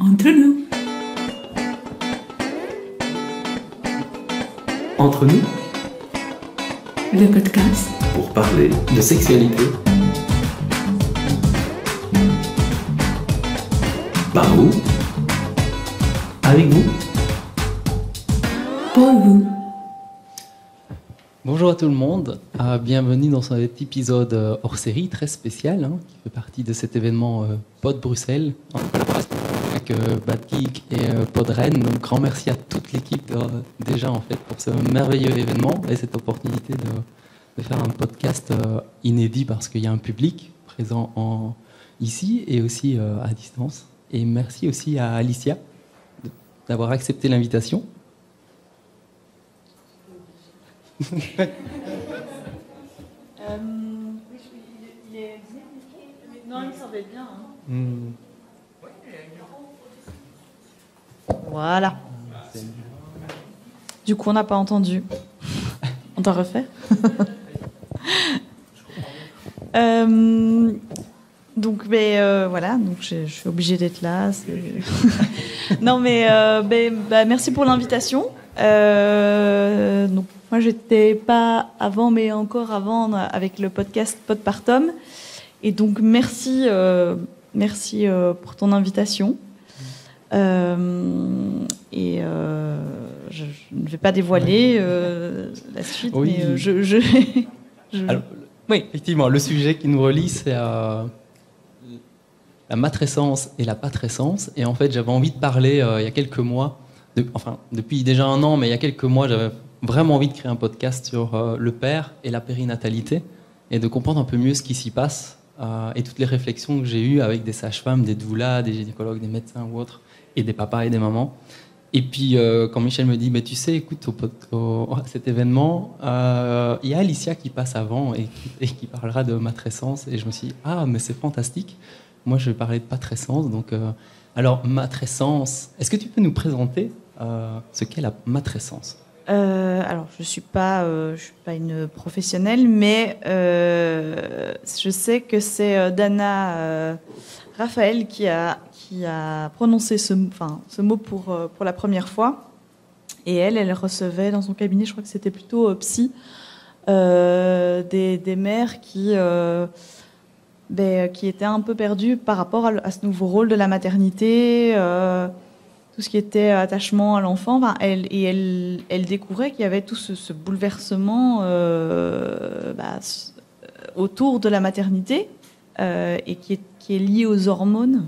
Entre nous. Entre nous, Le podcast. pour parler de sexualité. Par vous, avec vous. Pour vous. Bonjour à tout le monde, bienvenue dans cet épisode hors série très spécial qui fait partie de cet événement Pod Bruxelles en collaboration avec Bad Geek et Pod Rennes. Donc grand merci à toute l'équipe déjà en fait pour ce merveilleux événement et cette opportunité de faire un podcast inédit parce qu'il y a un public présent ici et aussi à distance. Et merci aussi à Alicia d'avoir accepté l'invitation. Non, il me semblait bien. Voilà. Du coup, on n'a pas entendu. On doit refaire. Donc, voilà. Donc, je suis obligée d'être là. Non, mais merci pour l'invitation. Donc, moi, j'étais pas avant, mais encore avant, avec le podcast Pod par Tom. Et donc, merci pour ton invitation. Je ne vais pas dévoiler la suite, Oui. mais Alors, oui, effectivement, le sujet qui nous relie, c'est la matrescence et la patrescence. Et en fait, j'avais envie de parler il y a quelques mois, depuis déjà un an, mais il y a quelques mois, j'avais vraiment envie de créer un podcast sur le père et la périnatalité et de comprendre un peu mieux ce qui s'y passe et toutes les réflexions que j'ai eues avec des sages-femmes, des doulas, des gynécologues, des médecins ou autres, et des papas et des mamans. Et puis, quand Michel me dit, mais tu sais, écoute, à cet événement, il y a Alicia qui passe avant et qui parlera de matrescence. Et je me suis dit, ah, mais c'est fantastique. Moi, je vais parler de patrescence. Donc, alors, matrescence, est-ce que tu peux nous présenter ce qu'est la matrescence ? alors, je suis pas une professionnelle, mais je sais que c'est Dana Raphaël qui a prononcé ce mot pour la première fois. Et elle recevait dans son cabinet, je crois que c'était plutôt psy, des mères qui étaient un peu perdues par rapport à ce nouveau rôle de la maternité, tout ce qui était attachement à l'enfant. Elle découvrait qu'il y avait tout ce bouleversement autour de la maternité et qui est lié aux hormones.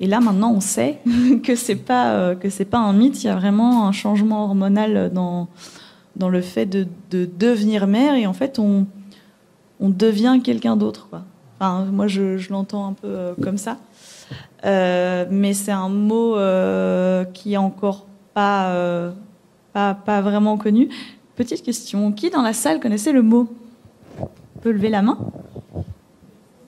Et là, maintenant, on sait que c'est pas un mythe. Il y a vraiment un changement hormonal dans le fait de devenir mère. Et en fait, on devient quelqu'un d'autre, quoi. Enfin, moi, je l'entends un peu comme ça. Mais c'est un mot qui est encore pas vraiment connu. Petite question. Qui dans la salle connaissait le mot ? On peut lever la main ?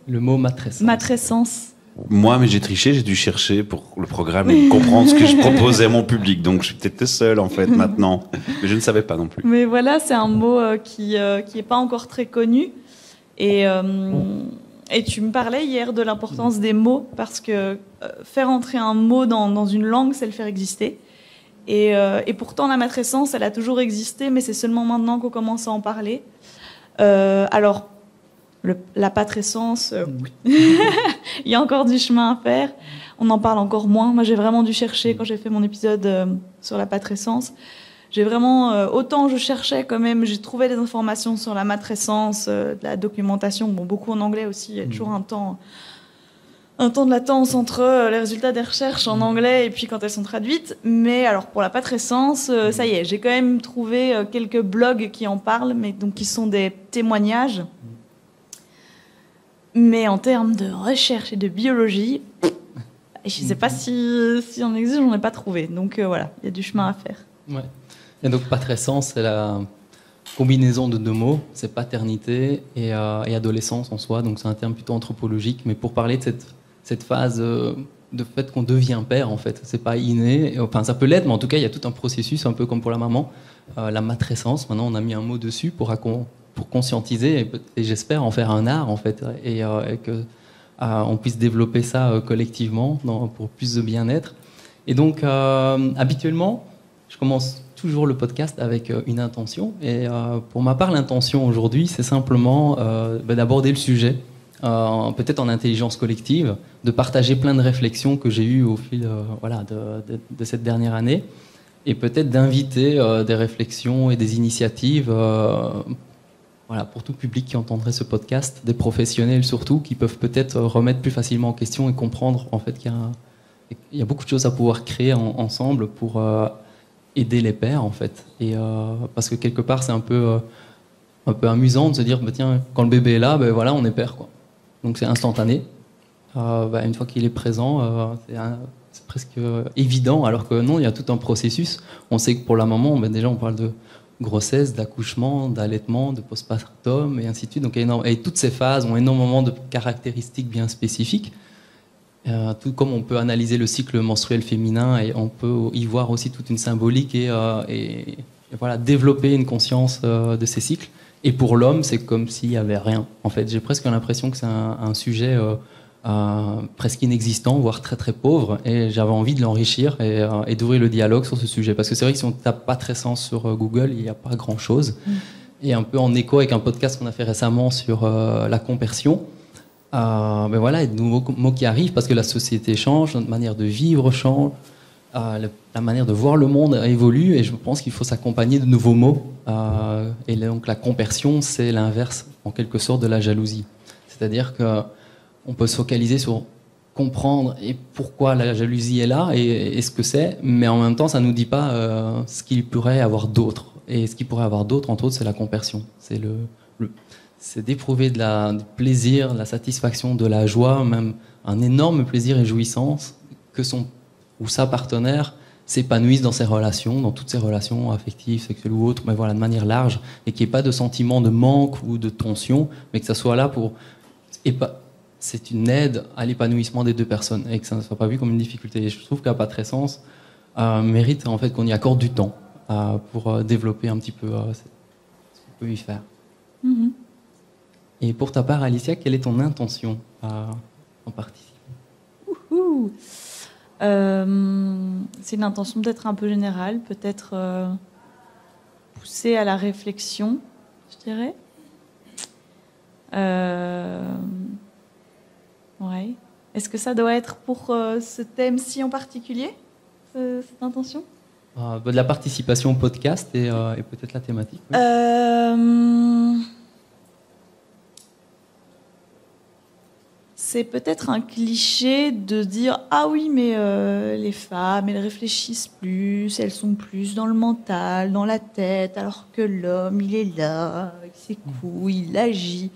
Le mot matrescence. Matrescence. Moi, mais j'ai triché, j'ai dû chercher pour le programme et comprendre ce que je proposais à mon public. Donc, je suis peut-être seul, en fait, maintenant. Mais je ne savais pas non plus. Mais voilà, c'est un mot qui est pas encore très connu. Et tu me parlais hier de l'importance des mots, parce que faire entrer un mot dans une langue, c'est le faire exister. Et pourtant, la matrescence, elle a toujours existé, mais c'est seulement maintenant qu'on commence à en parler. Alors, la patrescence, il y a encore du chemin à faire. On en parle encore moins. Moi, j'ai vraiment dû chercher, quand j'ai fait mon épisode sur la patrescence, j'ai vraiment, autant je cherchais quand même, j'ai trouvé des informations sur la matrescence, de la documentation, beaucoup en anglais aussi, il y a toujours un temps de latence entre les résultats des recherches en anglais et puis quand elles sont traduites. Mais alors pour la patrescence, ça y est, j'ai quand même trouvé quelques blogs qui en parlent, mais donc qui sont des témoignages. Mais en termes de recherche et de biologie, je ne sais pas si on existe, j'en ai pas trouvé. Donc voilà, il y a du chemin à faire. Ouais. Et donc patrescence, c'est la combinaison de deux mots, c'est paternité et adolescence en soi. Donc c'est un terme plutôt anthropologique, mais pour parler de cette phase de fait qu'on devient père, en fait, c'est pas inné. Enfin, ça peut l'être, mais en tout cas, il y a tout un processus, un peu comme pour la maman, la matrescence. Maintenant, on a mis un mot dessus pour conscientiser et j'espère en faire un art, en fait, et que on puisse développer ça collectivement pour plus de bien-être. Et donc, habituellement, je commence toujours le podcast avec une intention. Et pour ma part, l'intention aujourd'hui, c'est simplement d'aborder le sujet, peut-être en intelligence collective, de partager plein de réflexions que j'ai eues au fil de cette dernière année, et peut-être d'inviter des réflexions et des initiatives pour tout public qui entendrait ce podcast, des professionnels surtout, qui peuvent peut-être remettre plus facilement en question et comprendre en fait qu'il y a beaucoup de choses à pouvoir créer ensemble pour aider les pères en fait. Et parce que quelque part c'est un peu amusant de se dire tiens, quand le bébé est là, on est père quoi. Donc c'est instantané. Une fois qu'il est présent, c'est presque évident, alors que non, il y a tout un processus. On sait que pour la maman, déjà on parle de grossesse, d'accouchement, d'allaitement, de postpartum et ainsi de suite. Donc et toutes ces phases ont énormément de caractéristiques bien spécifiques. Tout comme on peut analyser le cycle menstruel féminin, et on peut y voir aussi toute une symbolique et développer une conscience de ces cycles. Et pour l'homme, c'est comme s'il n'y avait rien. En fait, j'ai presque l'impression que c'est un sujet presque inexistant, voire très très pauvre, et j'avais envie de l'enrichir et d'ouvrir le dialogue sur ce sujet. Parce que c'est vrai que si on tape pas très sens sur Google, il n'y a pas grand-chose. Et un peu en écho avec un podcast qu'on a fait récemment sur la compersion, il y a de nouveaux mots qui arrivent parce que la société change, notre manière de vivre change, la manière de voir le monde évolue, et je pense qu'il faut s'accompagner de nouveaux mots. Et donc la compersion, c'est l'inverse en quelque sorte de la jalousie. C'est-à-dire qu'on peut se focaliser sur comprendre et pourquoi la jalousie est là et ce que c'est, mais en même temps ça ne nous dit pas ce qu'il pourrait avoir d'autre. Et ce qu'il pourrait avoir d'autre, entre autres, c'est la compersion. C'est d'éprouver du plaisir, de la satisfaction, de la joie, même un énorme plaisir et jouissance que ou sa partenaire s'épanouisse dans ses relations, dans toutes ses relations affectives, sexuelles ou autres, de manière large, et qu'il n'y ait pas de sentiment de manque ou de tension, mais que ça soit là pour... C'est une aide à l'épanouissement des deux personnes, et que ça ne soit pas vu comme une difficulté. Et je trouve qu'à Patrescence mérite en fait qu'on y accorde du temps pour développer un petit peu ce qu'on peut y faire. Mm-hmm. Et pour ta part, Alicia, quelle est ton intention en participant? C'est une intention peut-être un peu générale, peut-être poussée à la réflexion, je dirais. Ouais. Est-ce que ça doit être pour ce thème-ci en particulier, cette intention? De la participation au podcast et peut-être la thématique. Oui. C'est peut-être un cliché de dire « Ah oui, mais les femmes, elles réfléchissent plus, elles sont plus dans le mental, dans la tête, alors que l'homme, il est là, avec ses couilles, il agit. »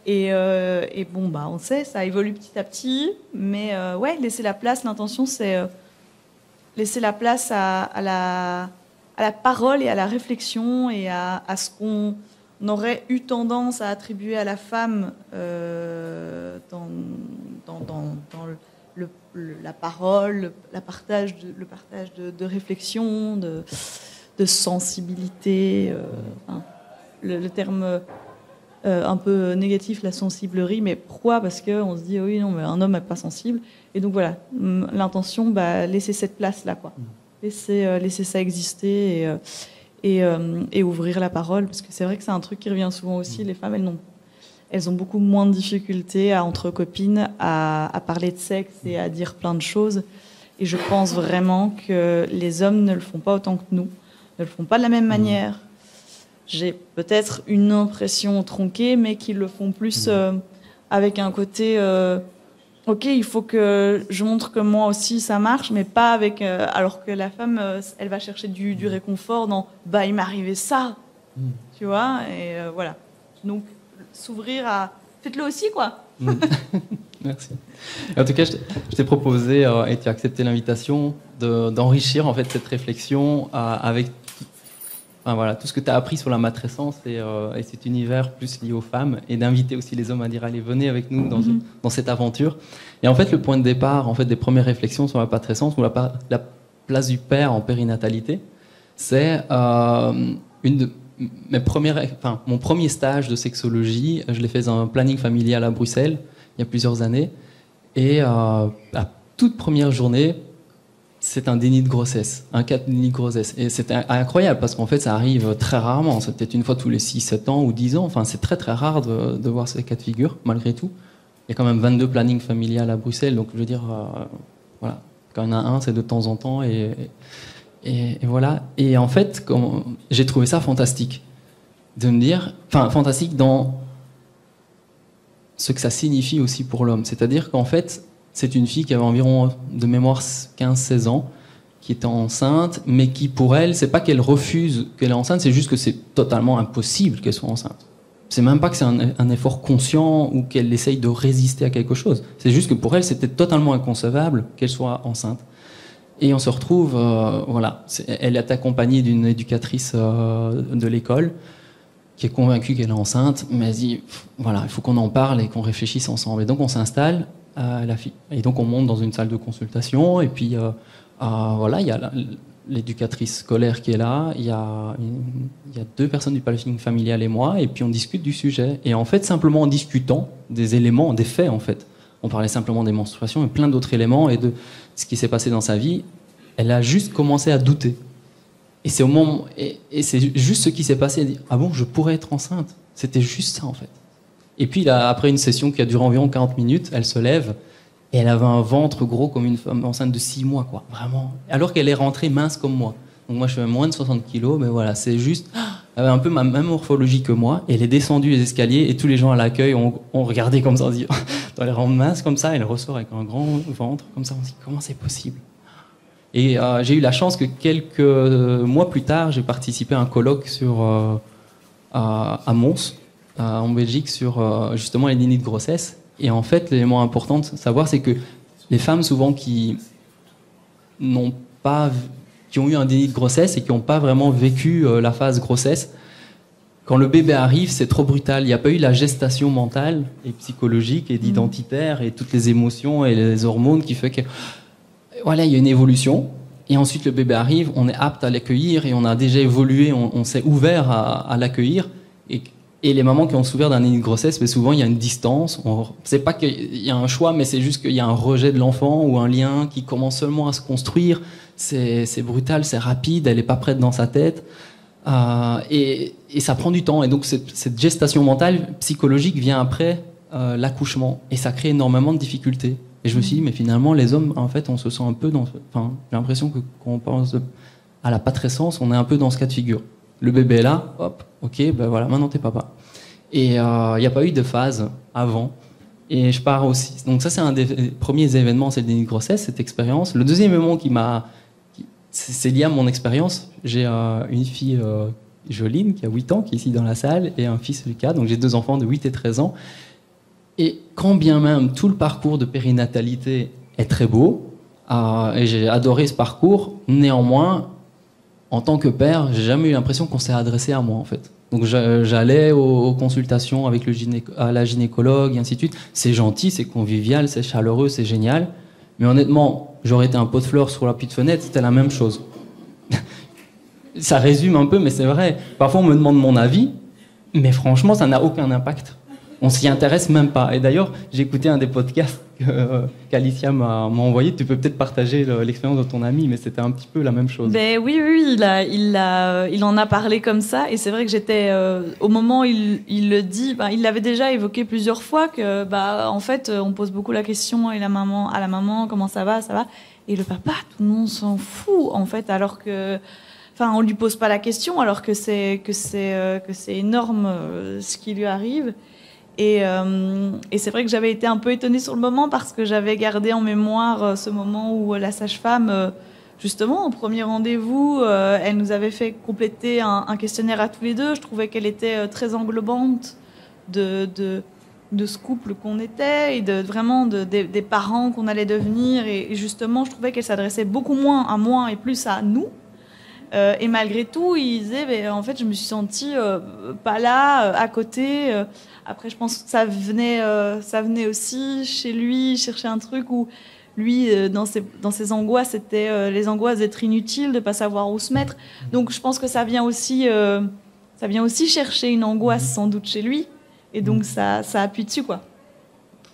Et on sait, ça évolue petit à petit, mais laisser la place, l'intention, c'est laisser la place à la parole et à la réflexion et à ce qu'on aurait eu tendance à attribuer à la femme dans la parole, le partage de réflexion, de sensibilité, le terme un peu négatif, la sensiblerie, mais pourquoi? Parce qu'on se dit oui, non, mais un homme n'est pas sensible, et donc voilà, l'intention, laisser cette place-là, quoi. Laisser ça exister et ouvrir la parole, parce que c'est vrai que c'est un truc qui revient souvent aussi. Les femmes, elles ont beaucoup moins de difficultés entre copines à parler de sexe et à dire plein de choses, et je pense vraiment que les hommes ne le font pas autant que nous, ne le font pas de la même manière. J'ai peut-être une impression tronquée, mais qu'ils le font plus avec un côté ok, il faut que je montre que moi aussi ça marche, mais pas avec... alors que la femme, elle va chercher du réconfort dans « il m'est arrivé ça », tu vois, et voilà. Donc, s'ouvrir à... Faites-le aussi, quoi. Merci. En tout cas, je t'ai proposé, et tu as accepté l'invitation, d'enrichir en fait cette réflexion avec tout ce que tu as appris sur la matrescence et cet univers plus lié aux femmes, et d'inviter aussi les hommes à dire allez, venez avec nous dans cette aventure. Et en fait, le point de départ des premières réflexions sur la matrescence ou la place du père en périnatalité, c'est mon premier stage de sexologie. Je l'ai fait dans un planning familial à Bruxelles il y a plusieurs années. Et la toute première journée, c'est un déni de grossesse, un cas de déni de grossesse. Et c'était incroyable parce qu'en fait, ça arrive très rarement. C'est peut-être une fois tous les 6, 7 ans ou 10 ans. Enfin, c'est très très rare de voir ces cas de figure, malgré tout. Il y a quand même 22 plannings familiales à Bruxelles, donc je veux dire, voilà. Quand il y en a un, c'est de temps en temps. Et voilà. Et en fait, j'ai trouvé ça fantastique. De me dire, enfin, fantastique dans ce que ça signifie aussi pour l'homme. C'est-à-dire qu'en fait, c'est une fille qui avait environ, de mémoire, 15-16 ans, qui était enceinte, mais qui, pour elle, c'est pas qu'elle refuse qu'elle est enceinte, c'est juste que c'est totalement impossible qu'elle soit enceinte. C'est même pas que c'est un effort conscient ou qu'elle essaye de résister à quelque chose. C'est juste que pour elle, c'était totalement inconcevable qu'elle soit enceinte. Et on se retrouve, voilà, elle est accompagnée d'une éducatrice de l'école qui est convaincue qu'elle est enceinte, mais elle dit, voilà, il faut qu'on en parle et qu'on réfléchisse ensemble. Et donc on s'installe à la fille. Et donc on monte dans une salle de consultation, et puis voilà, il y a l'éducatrice scolaire qui est là, il y a 2 personnes du planning familial et moi, et puis on discute du sujet. Et en fait, simplement en discutant des éléments, des faits en fait, on parlait simplement des menstruations et plein d'autres éléments et de ce qui s'est passé dans sa vie, elle a juste commencé à douter. Et c'est au moment, et c'est juste ce qui s'est passé. Elle dit, ah bon, je pourrais être enceinte. C'était juste ça en fait. Et puis là, après une session qui a duré environ 40 minutes, elle se lève et elle avait un ventre gros comme une femme enceinte de 6 mois, quoi, vraiment. Alors qu'elle est rentrée mince comme moi. Donc moi, je fais moins de 60 kilos, mais voilà, c'est juste, elle avait un peu ma même morphologie que moi. Et elle est descendue les escaliers et tous les gens à l'accueil ont regardé comme ça, on se dit, dans les rangs mince comme ça, elle ressort avec un grand ventre comme ça, on se dit, comment c'est possible? Et j'ai eu la chance que quelques mois plus tard, j'ai participé à un colloque à Mons, en Belgique, sur justement les dénis de grossesse. Et en fait, l'élément important de savoir, c'est que les femmes, souvent, qui ont eu un déni de grossesse et qui n'ont pas vraiment vécu la phase grossesse, quand le bébé arrive, c'est trop brutal. Il n'y a pas eu la gestation mentale et psychologique et d'identitaire et toutes les émotions et les hormones qui fait que voilà, il y a une évolution. Et ensuite, le bébé arrive, on est apte à l'accueillir et on a déjà évolué, on s'est ouvert à l'accueillir. Et les mamans qui ont souffert d'un déni de grossesse, mais souvent il y a une distance. C'est pas qu'il y a un choix, mais c'est juste qu'il y a un rejet de l'enfant ou un lien qui commence seulement à se construire. C'est brutal, c'est rapide, elle n'est pas prête dans sa tête. Et ça prend du temps. Et donc cette gestation mentale, psychologique vient après l'accouchement. Et ça crée énormément de difficultés. Et je me suis dit, mais finalement, les hommes, en fait, on se sent un peu dans... Enfin, j'ai l'impression que quand on pense à la patrescence, on est un peu dans ce cas de figure. Le bébé est là, hop, ok, ben voilà, maintenant t'es papa. Et il n'y a pas eu de phase avant. Et je pars aussi. Donc ça, c'est un des premiers événements, c'est le déni de grossesse, cette expérience. Le deuxième événement c'est lié à mon expérience. J'ai une fille, Joline, qui a 8 ans, qui est ici dans la salle, et un fils, Lucas. Donc j'ai 2 enfants de 8 et 13 ans. Et quand bien même tout le parcours de périnatalité est très beau, et j'ai adoré ce parcours, néanmoins, en tant que père, j'ai jamais eu l'impression qu'on s'est adressé à moi, en fait. Donc j'allais aux consultations avec la gynécologue, et ainsi de suite. C'est gentil, c'est convivial, c'est chaleureux, c'est génial. Mais honnêtement, j'aurais été un pot de fleurs sur la petite fenêtre, c'était la même chose. Ça résume un peu, mais c'est vrai. Parfois, on me demande mon avis, mais franchement, ça n'a aucun impact. On s'y intéresse même pas. Et d'ailleurs, j'ai écouté un des podcasts qu'Alicia m'a envoyé. Tu peux peut-être partager l'expérience de ton ami, mais c'était un petit peu la même chose. Ben oui, il en a parlé comme ça. Et c'est vrai que j'étais au moment où il le dit, il l'avait déjà évoqué plusieurs fois que, en fait, on pose beaucoup la question à la maman, comment ça va. Et le papa, tout le monde s'en fout, en fait, alors que. Enfin, on lui pose pas la question, alors que c'est énorme ce qui lui arrive. Et c'est vrai que j'avais été un peu étonnée sur le moment parce que j'avais gardé en mémoire ce moment où la sage-femme, justement, au premier rendez-vous, elle nous avait fait compléter un questionnaire à tous les 2. Je trouvais qu'elle était très englobante de ce couple qu'on était et vraiment des parents qu'on allait devenir. Et justement, je trouvais qu'elle s'adressait beaucoup moins à moi et plus à nous. Et malgré tout, il disait, en fait, je me suis sentie pas là, à côté. Après, je pense que ça venait aussi chez lui, chercher un truc où lui, dans ses angoisses, c'était les angoisses d'être inutile, de pas savoir où se mettre. Donc, je pense que ça vient aussi chercher une angoisse sans doute chez lui. Et donc, ça appuie dessus, quoi.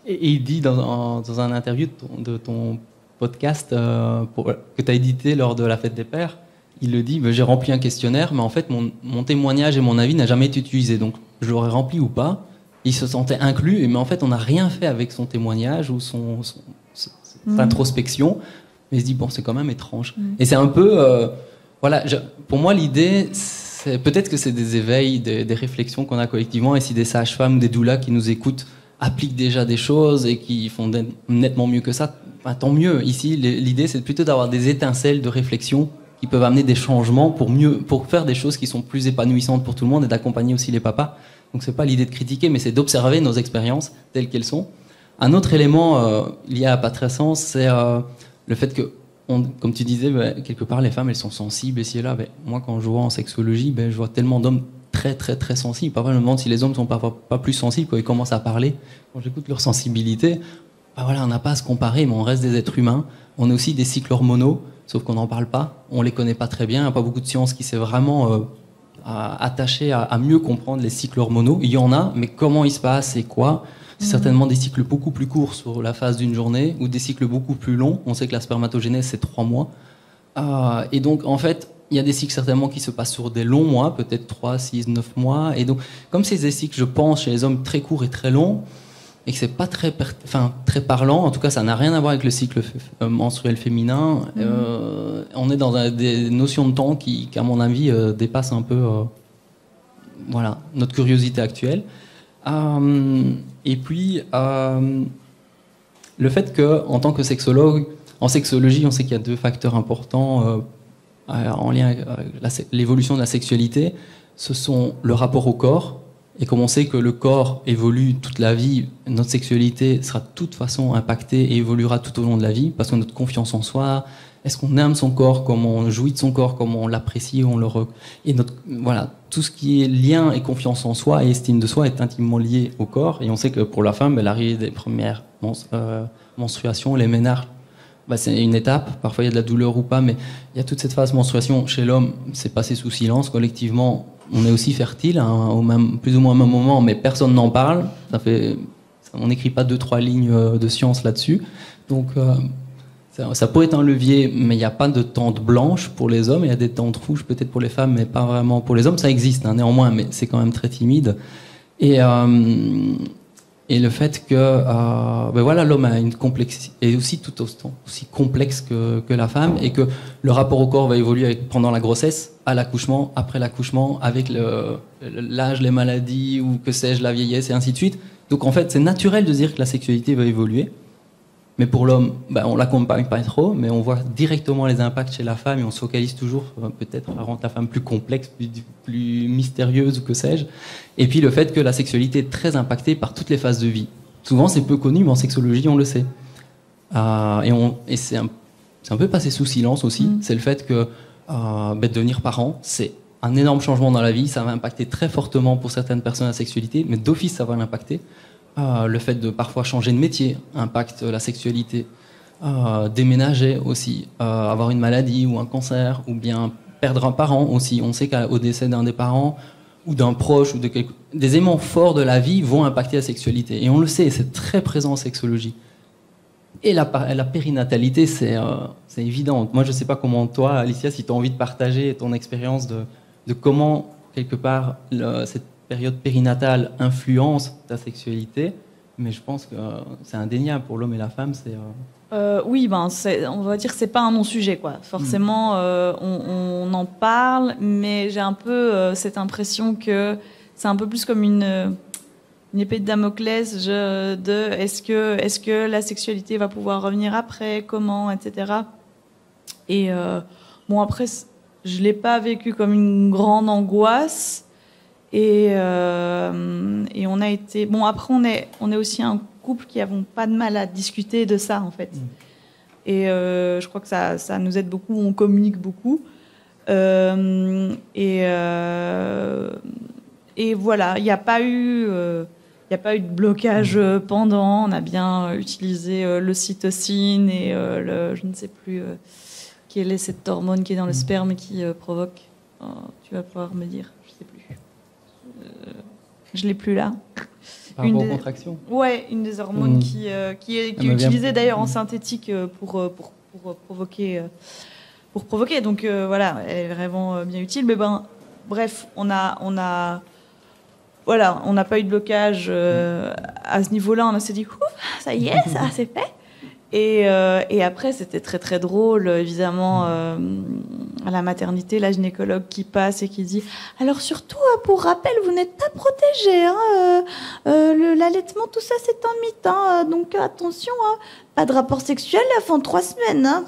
Et il dit dans un interview de ton podcast que tu as édité lors de la fête des pères, il le dit, j'ai rempli un questionnaire, mais en fait mon témoignage et mon avis n'a jamais été utilisé, donc je l'aurais rempli ou pas. Il se sentait inclus, mais en fait on n'a rien fait avec son témoignage ou son introspection. Mais il se dit, bon, c'est quand même étrange. Et c'est un peu... voilà, pour moi, l'idée, c'est peut-être que c'est des éveils, des réflexions qu'on a collectivement, et si des sages-femmes ou des doulas qui nous écoutent appliquent déjà des choses et qui font nettement mieux que ça, ben, tant mieux. Ici, l'idée, c'est plutôt d'avoir des étincelles de réflexion qui peuvent amener des changements pour faire des choses qui sont plus épanouissantes pour tout le monde et d'accompagner aussi les papas. Donc c'est pas l'idée de critiquer, mais c'est d'observer nos expériences telles qu'elles sont. Un autre élément lié à Patrescence, c'est le fait que, comme tu disais, quelque part les femmes elles sont sensibles ici et là. Moi quand je vois en sexologie, je vois tellement d'hommes très très très sensibles. Parfois je me demande si les hommes sont parfois pas plus sensibles quand ils commencent à parler. Quand j'écoute leur sensibilité, voilà, on n'a pas à se comparer, mais on reste des êtres humains. On a aussi des cycles hormonaux, sauf qu'on n'en parle pas. On les connaît pas très bien. Il n'y a pas beaucoup de sciences qui s'est vraiment attachée à mieux comprendre les cycles hormonaux. Il y en a, mais comment ils se passent et quoi? C'est certainement des cycles beaucoup plus courts sur la phase d'une journée ou des cycles beaucoup plus longs. On sait que la spermatogénèse, c'est 3 mois. Et donc, en fait, il y a des cycles certainement qui se passent sur des longs mois, peut-être 3, 6, 9 mois. Et donc, comme c'est des cycles, je pense, chez les hommes très courts et très longs, et que c'est pas très parlant, en tout cas, ça n'a rien à voir avec le cycle menstruel féminin. On est dans des notions de temps qui à mon avis, dépassent un peu voilà, notre curiosité actuelle. Et puis, le fait qu'en tant que sexologue, en sexologie, on sait qu'il y a 2 facteurs importants en lien avec l'évolution de la sexualité. Ce sont le rapport au corps. Et comme on sait que le corps évolue toute la vie, notre sexualité sera de toute façon impactée et évoluera tout au long de la vie, parce que notre confiance en soi, est-ce qu'on aime son corps, comment on jouit de son corps, comment on l'apprécie, et voilà, tout ce qui est lien et confiance en soi et estime de soi est intimement lié au corps. Et on sait que pour la femme, l'arrivée des premières menstruations, les ménages, c'est une étape. Parfois il y a de la douleur ou pas, mais il y a toute cette phase menstruation. Chez l'homme, c'est passé sous silence. Collectivement, on est aussi fertile, plus ou moins au même moment, mais personne n'en parle. On n'écrit pas 2-3 lignes de science là-dessus. Donc ça peut être un levier, mais il n'y a pas de tente blanche pour les hommes. Il y a des tentes rouges peut-être pour les femmes, mais pas vraiment pour les hommes. Ça existe néanmoins, mais c'est quand même très timide. Et le fait que voilà, l'homme a une complexité, et aussi tout aussi complexe que la femme, et que le rapport au corps va évoluer pendant la grossesse, à l'accouchement, après l'accouchement, avec l'âge, les maladies, ou que sais-je, la vieillesse, et ainsi de suite. Donc en fait, c'est naturel de dire que la sexualité va évoluer. Mais pour l'homme, on l'accompagne pas trop, mais on voit directement les impacts chez la femme, et on se focalise toujours peut-être à rendre la femme plus complexe, plus mystérieuse, ou que sais-je. Et puis le fait que la sexualité est très impactée par toutes les phases de vie. Souvent c'est peu connu, mais en sexologie on le sait. Et c'est un peu passé sous silence aussi. C'est le fait que devenir parent, c'est un énorme changement dans la vie. Ça va impacter très fortement pour certaines personnes la sexualité, mais d'office ça va l'impacter. Le fait de parfois changer de métier impacte la sexualité. Déménager aussi, avoir une maladie ou un cancer, ou bien perdre un parent aussi. On sait qu'au décès d'un des parents ou d'un proche, ou des éléments forts de la vie vont impacter la sexualité. Et on le sait, c'est très présent en sexologie. Et la périnatalité, c'est évident. Moi, je ne sais pas comment toi, Alicia, si tu as envie de partager ton expérience de comment, quelque part, cette période périnatale influence ta sexualité, mais je pense que c'est indéniable pour l'homme et la femme. Oui, on va dire que c'est pas un non-sujet, quoi. Forcément, on en parle, mais j'ai un peu cette impression que c'est un peu plus comme une épée de Damoclès est-ce que la sexualité va pouvoir revenir après, comment, etc. Et après, je l'ai pas vécu comme une grande angoisse. Et on a été... après, on est aussi un couple qui n'avons pas de mal à discuter de ça, en fait. Et je crois que ça nous aide beaucoup, on communique beaucoup. Et voilà, il n'y a pas eu de blocage pendant. On a bien utilisé l'ocytocine et je ne sais plus quelle est cette hormone qui est dans le sperme qui provoque... tu vas pouvoir me dire, je ne sais plus. Je l'ai plus là. Par rapport aux contractions. Ouais, une des hormones qui est utilisée d'ailleurs en synthétique pour provoquer. Donc voilà, elle est vraiment bien utile. Mais bref, on n'a pas eu de blocage à ce niveau-là. On s'est dit, ça y est, ça c'est fait. Et après, c'était très très drôle, évidemment, à la maternité, la gynécologue qui passe et qui dit « Alors surtout, pour rappel, vous n'êtes pas protégés. Hein, l'allaitement, tout ça, c'est un mythe. Hein, donc attention, hein, pas de rapport sexuel avant 3 semaines. Hein. »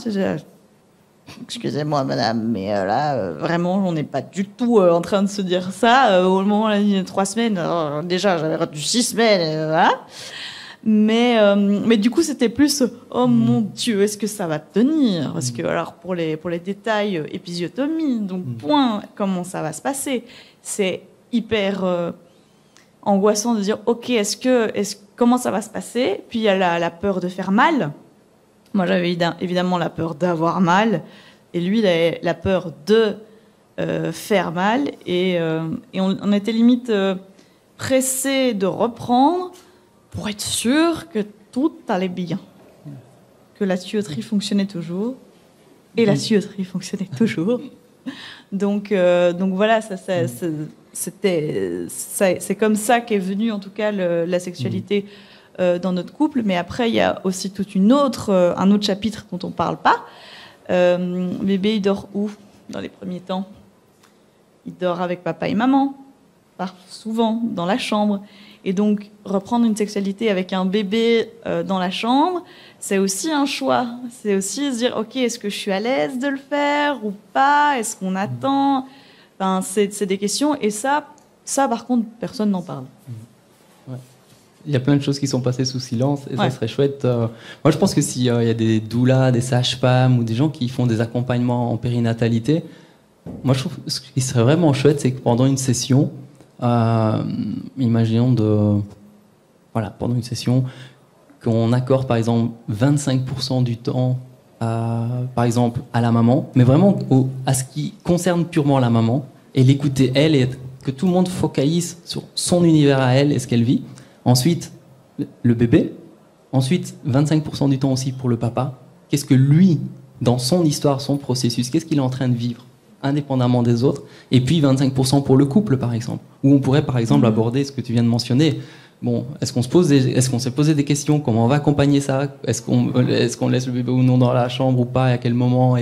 Excusez-moi, madame, mais là, vraiment, on n'est pas du tout en train de se dire ça. Au moment où on a dit 3 semaines, déjà, j'avais retenu 6 semaines, voilà. Mais du coup, c'était plus oh mon Dieu, est-ce que ça va tenir? Parce que alors pour les détails, épisiotomie, donc comment ça va se passer? C'est hyper angoissant de dire ok, comment ça va se passer? Puis il y a la peur de faire mal. Moi, j'avais évidemment la peur d'avoir mal, et lui, il avait la peur de faire mal, et on était limite pressé de reprendre. Pour être sûr que tout allait bien, que la tuyauterie fonctionnait toujours, et la tuyauterie fonctionnait toujours. Donc voilà, c'est comme ça qu'est venue en tout cas la sexualité dans notre couple. Mais après, il y a aussi un autre chapitre dont on ne parle pas. Bébé, il dort où dans les premiers temps? Il dort avec papa et maman, souvent dans la chambre. Et donc, reprendre une sexualité avec un bébé dans la chambre, c'est aussi un choix. C'est aussi se dire, OK, est-ce que je suis à l'aise de le faire ou pas? Est-ce qu'on attend? Enfin, c'est des questions. Et ça, par contre, personne n'en parle. Ouais. Il y a plein de choses qui sont passées sous silence et ça serait chouette. Moi, je pense que s'il y a des doulas, des sages-femmes ou des gens qui font des accompagnements en périnatalité, moi, je trouve que ce qui serait vraiment chouette, c'est que pendant une session, imaginons pendant une session qu'on accorde par exemple 25% du temps par exemple à la maman, mais vraiment à ce qui concerne purement la maman, et l'écouter elle, et que tout le monde focalise sur son univers à elle et ce qu'elle vit. Ensuite le bébé, ensuite 25% du temps aussi pour le papa. Qu'est-ce que lui, dans son histoire, son processus, qu'est-ce qu'il est en train de vivre indépendamment des autres, et puis 25% pour le couple, par exemple, où on pourrait, par exemple, aborder ce que tu viens de mentionner. Bon, est-ce qu'on s'est posé des questions? Comment on va accompagner ça? Est-ce qu'on laisse le bébé ou non dans la chambre ou pas, et à quel moment?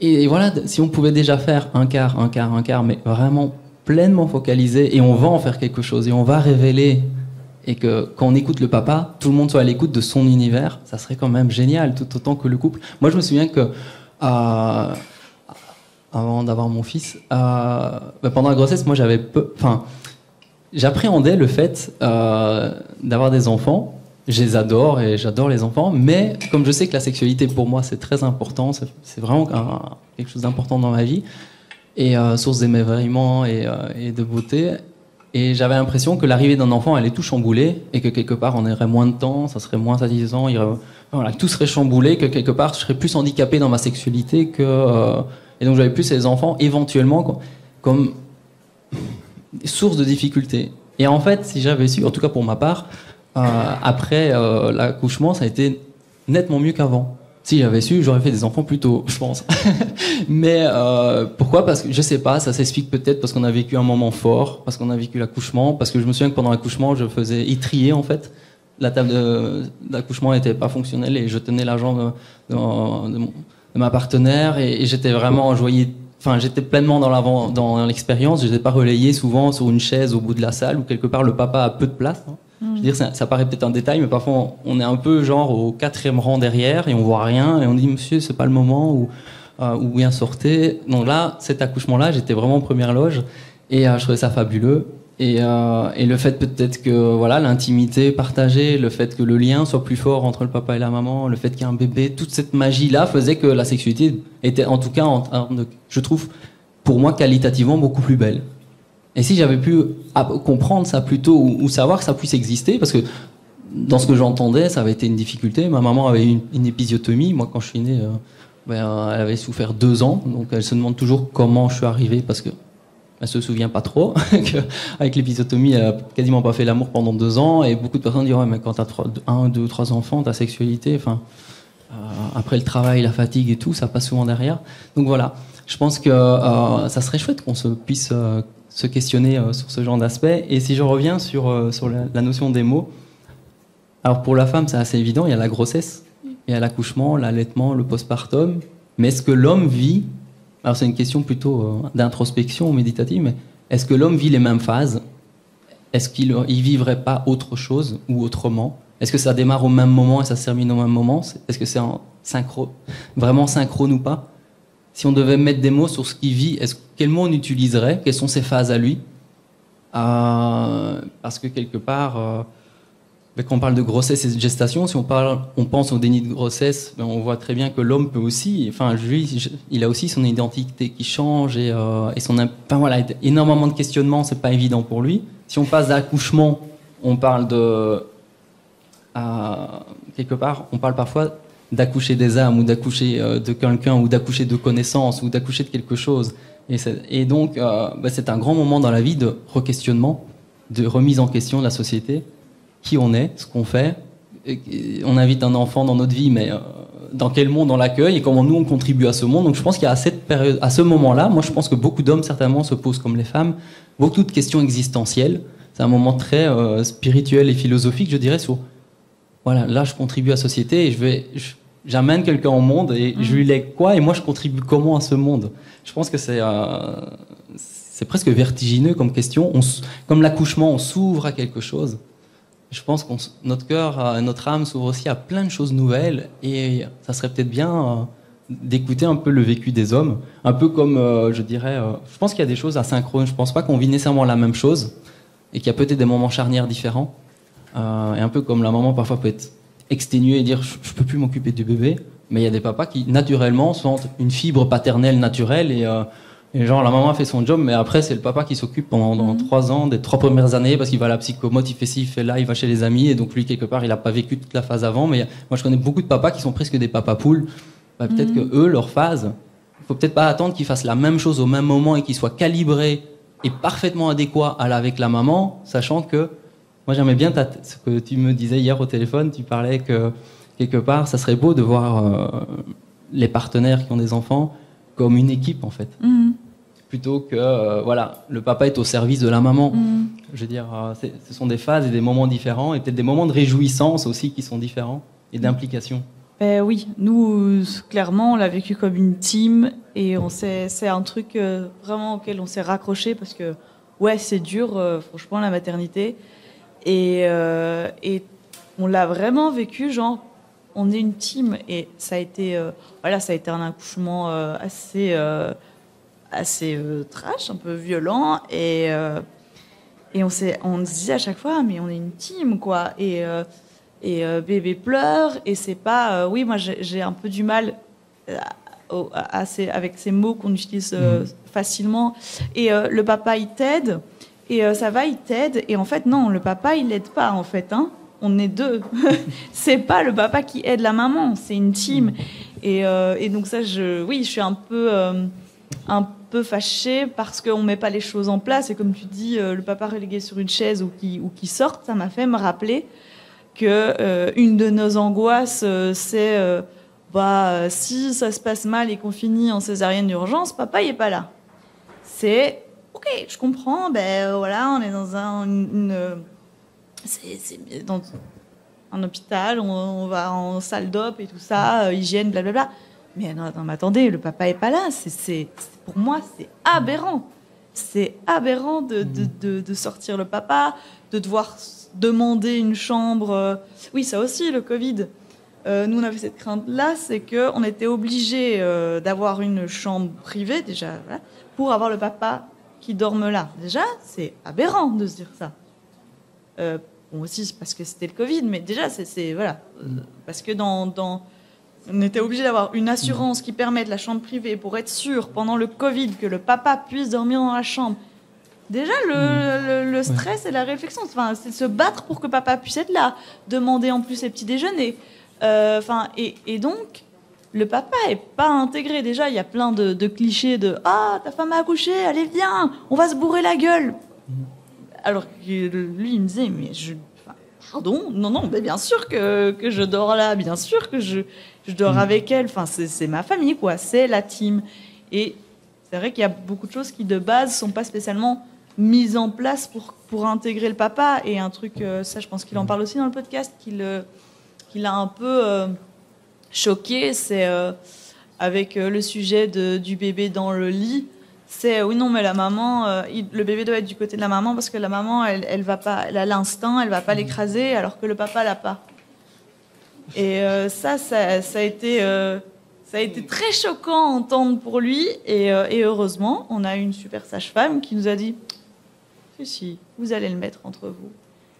Et voilà, si on pouvait déjà faire un quart, mais vraiment pleinement focalisé, et on va en faire quelque chose, et on va révéler, et que quand on écoute le papa, tout le monde soit à l'écoute de son univers, ça serait quand même génial, tout autant que le couple. Moi, je me souviens que avant d'avoir mon fils, pendant la grossesse, moi j'appréhendais le fait d'avoir des enfants. Je les adore et j'adore les enfants, mais comme je sais que la sexualité pour moi c'est très important, c'est vraiment quelque chose d'important dans ma vie, et source d'émerveillement et de beauté, et j'avais l'impression que l'arrivée d'un enfant allait tout chambouler, et que quelque part on aurait moins de temps, ça serait moins satisfaisant, tout serait chamboulé, que quelque part je serais plus handicapé dans ma sexualité et donc j'avais plus ces enfants éventuellement comme source de difficultés. Et en fait, si j'avais su, en tout cas pour ma part, après l'accouchement, ça a été nettement mieux qu'avant. Si j'avais su, j'aurais fait des enfants plus tôt, je pense. Mais pourquoi? Parce que je sais pas, ça s'explique peut-être parce qu'on a vécu un moment fort, parce qu'on a vécu l'accouchement, parce que je me souviens que pendant l'accouchement, je faisais étrier en fait. La table d'accouchement n'était pas fonctionnelle et je tenais la jambe de ma partenaire, et j'étais vraiment j'étais pleinement dans l'expérience. Je n'étais pas relayé souvent sur une chaise au bout de la salle où quelque part le papa a peu de place. Hein. Je veux dire, ça paraît peut-être un détail, mais parfois on est un peu genre au 4e rang derrière et on voit rien et on dit monsieur, c'est pas le moment, ou bien sortez. Donc là, cet accouchement-là, j'étais vraiment en première loge et je trouvais ça fabuleux. Et le fait peut-être que l'intimité partagée, le fait que le lien soit plus fort entre le papa et la maman, le fait qu'il y ait un bébé, toute cette magie-là faisait que la sexualité était, en tout cas, je trouve, pour moi, qualitativement beaucoup plus belle. Et si j'avais pu comprendre ça plus tôt, ou savoir que ça puisse exister, parce que dans ce que j'entendais, ça avait été une difficulté. Ma maman avait eu une épisiotomie. Moi, quand je suis né, elle avait souffert 2 ans, donc elle se demande toujours comment je suis arrivé, parce que elle se souvient pas trop, qu'avec l'épisiotomie, elle a quasiment pas fait l'amour pendant 2 ans, et beaucoup de personnes disent ouais, mais quand tu as 1, 2, 3 enfants, ta sexualité, après le travail, la fatigue et tout, ça passe souvent derrière. Donc voilà, je pense que ça serait chouette qu'on puisse se questionner sur ce genre d'aspect. Et si je reviens sur la notion des mots, alors pour la femme, c'est assez évident, il y a la grossesse, il y a l'accouchement, l'allaitement, le postpartum, mais est-ce que l'homme vit, alors c'est une question plutôt d'introspection méditative, mais est-ce que l'homme vit les mêmes phases? Est-ce qu'il ne vivrait pas autre chose ou autrement? Est-ce que ça démarre au même moment et ça se termine au même moment? Est-ce que c'est vraiment synchrone ou pas? Si on devait mettre des mots sur ce qu'il vit, quels mots on utiliserait? Quelles sont ses phases à lui? Parce que quelque part, quand on parle de grossesse et de gestation, si on pense au déni de grossesse, on voit très bien que l'homme peut aussi, lui, il a aussi son identité qui change et voilà, énormément de questionnements, c'est pas évident pour lui. Si on passe d'accouchement, on parle quelque part, on parle parfois d'accoucher des âmes ou d'accoucher de quelqu'un ou d'accoucher de connaissances ou d'accoucher de quelque chose. Et donc, c'est un grand moment dans la vie de re-questionnement, de remise en question de la société, qui on est, ce qu'on fait. On invite un enfant dans notre vie, mais dans quel monde on l'accueille et comment nous on contribue à ce monde. Donc je pense qu'il y a à cette période, à ce moment-là, moi je pense que beaucoup d'hommes certainement se posent comme les femmes, beaucoup de questions existentielles. C'est un moment très spirituel et philosophique, je dirais, sur voilà, là je contribue à la société et j'amène quelqu'un au monde et je lui lègue quoi et moi je contribue comment à ce monde. Je pense que c'est presque vertigineux comme question. Comme l'accouchement, on s'ouvre à quelque chose. Je pense que notre cœur, notre âme s'ouvre aussi à plein de choses nouvelles et ça serait peut-être bien d'écouter un peu le vécu des hommes, un peu comme, je dirais, je pense qu'il y a des choses asynchrones, je pense pas qu'on vit nécessairement la même chose et qu'il y a peut-être des moments charnières différents, et un peu comme la maman parfois peut être exténuée et dire je peux plus m'occuper du bébé, mais il y a des papas qui naturellement sentent une fibre paternelle naturelle et genre la maman fait son job, mais après c'est le papa qui s'occupe pendant 3 ans, des 3 premières années, parce qu'il va à la psychomote, il fait ci, il fait là, il va chez les amis, et donc lui quelque part il n'a pas vécu toute la phase avant. Mais moi je connais beaucoup de papas qui sont presque des papas poules. Peut-être que eux, leur phase, il faut peut-être pas attendre qu'ils fassent la même chose au même moment et qu'ils soient calibrés et parfaitement adéquats avec la maman, sachant que moi j'aimais bien ce que tu me disais hier au téléphone, tu parlais que quelque part ça serait beau de voir les partenaires qui ont des enfants comme une équipe en fait. Plutôt que voilà, le papa est au service de la maman. Je veux dire, ce sont des phases et des moments différents, et peut-être des moments de réjouissance aussi qui sont différents, et d'implication. Oui, nous, clairement, on l'a vécu comme une team, et c'est un truc vraiment auquel on s'est raccroché, parce que, ouais, c'est dur, franchement, la maternité. Et on l'a vraiment vécu, genre, on est une team, et ça a été un accouchement assez trash, un peu violent, et on se disait à chaque fois mais on est une team quoi, et bébé pleure et c'est pas oui, moi j'ai un peu du mal avec ces mots qu'on utilise facilement, et le papa il t'aide et ça va, il t'aide, et en fait non, le papa il l'aide pas en fait, hein. On est deux. C'est pas le papa qui aide la maman, c'est une team. Et donc ça, je suis un peu fâchée parce qu'on met pas les choses en place, et comme tu dis, le papa relégué sur une chaise ou qui sort, ça m'a fait me rappeler que une de nos angoisses, c'est si ça se passe mal et qu'on finit en césarienne d'urgence, papa il est pas là. C'est ok, je comprends, voilà, on est dans c'est dans un hôpital, on va en salle d'op et tout ça, hygiène, blablabla. Mais non, mais attendez, le papa est pas là. Pour moi, c'est aberrant. C'est aberrant de sortir le papa, de devoir demander une chambre. Oui, ça aussi, le Covid. Nous, on avait cette crainte-là, c'est qu'on était obligés d'avoir une chambre privée, déjà, voilà, pour avoir le papa qui dorme là. Déjà, c'est aberrant de se dire ça. Bon, aussi, c'est parce que c'était le Covid, mais déjà, voilà. Parce que on était obligé d'avoir une assurance qui permette la chambre privée pour être sûr, pendant le Covid, que le papa puisse dormir dans la chambre. Déjà, le stress et la réflexion, c'est se battre pour que papa puisse être là, demander en plus ses petits déjeuners. Et donc, le papa est pas intégré. Déjà, il y a plein de clichés de « Ah, ta femme a accouché, allez, viens, on va se bourrer la gueule !» Alors que lui, il me disait « Mais pardon, non, mais bien sûr que je dors là, bien sûr que je dors avec elle. Enfin, c'est ma famille, quoi, c'est la team. » Et c'est vrai qu'il y a beaucoup de choses qui, de base, sont pas spécialement mises en place pour intégrer le papa. Et un truc, ça, je pense qu'il en parle aussi dans le podcast, qu'il a un peu choqué, c'est avec le sujet du bébé dans le lit. C'est oui, non, mais la maman, le bébé doit être du côté de la maman parce que la maman, elle va pas, elle a l'instinct, elle va pas l'écraser, alors que le papa l'a pas. Et ça a été très choquant à entendre pour lui. Et heureusement, on a une super sage-femme qui nous a dit si, vous allez le mettre entre vous.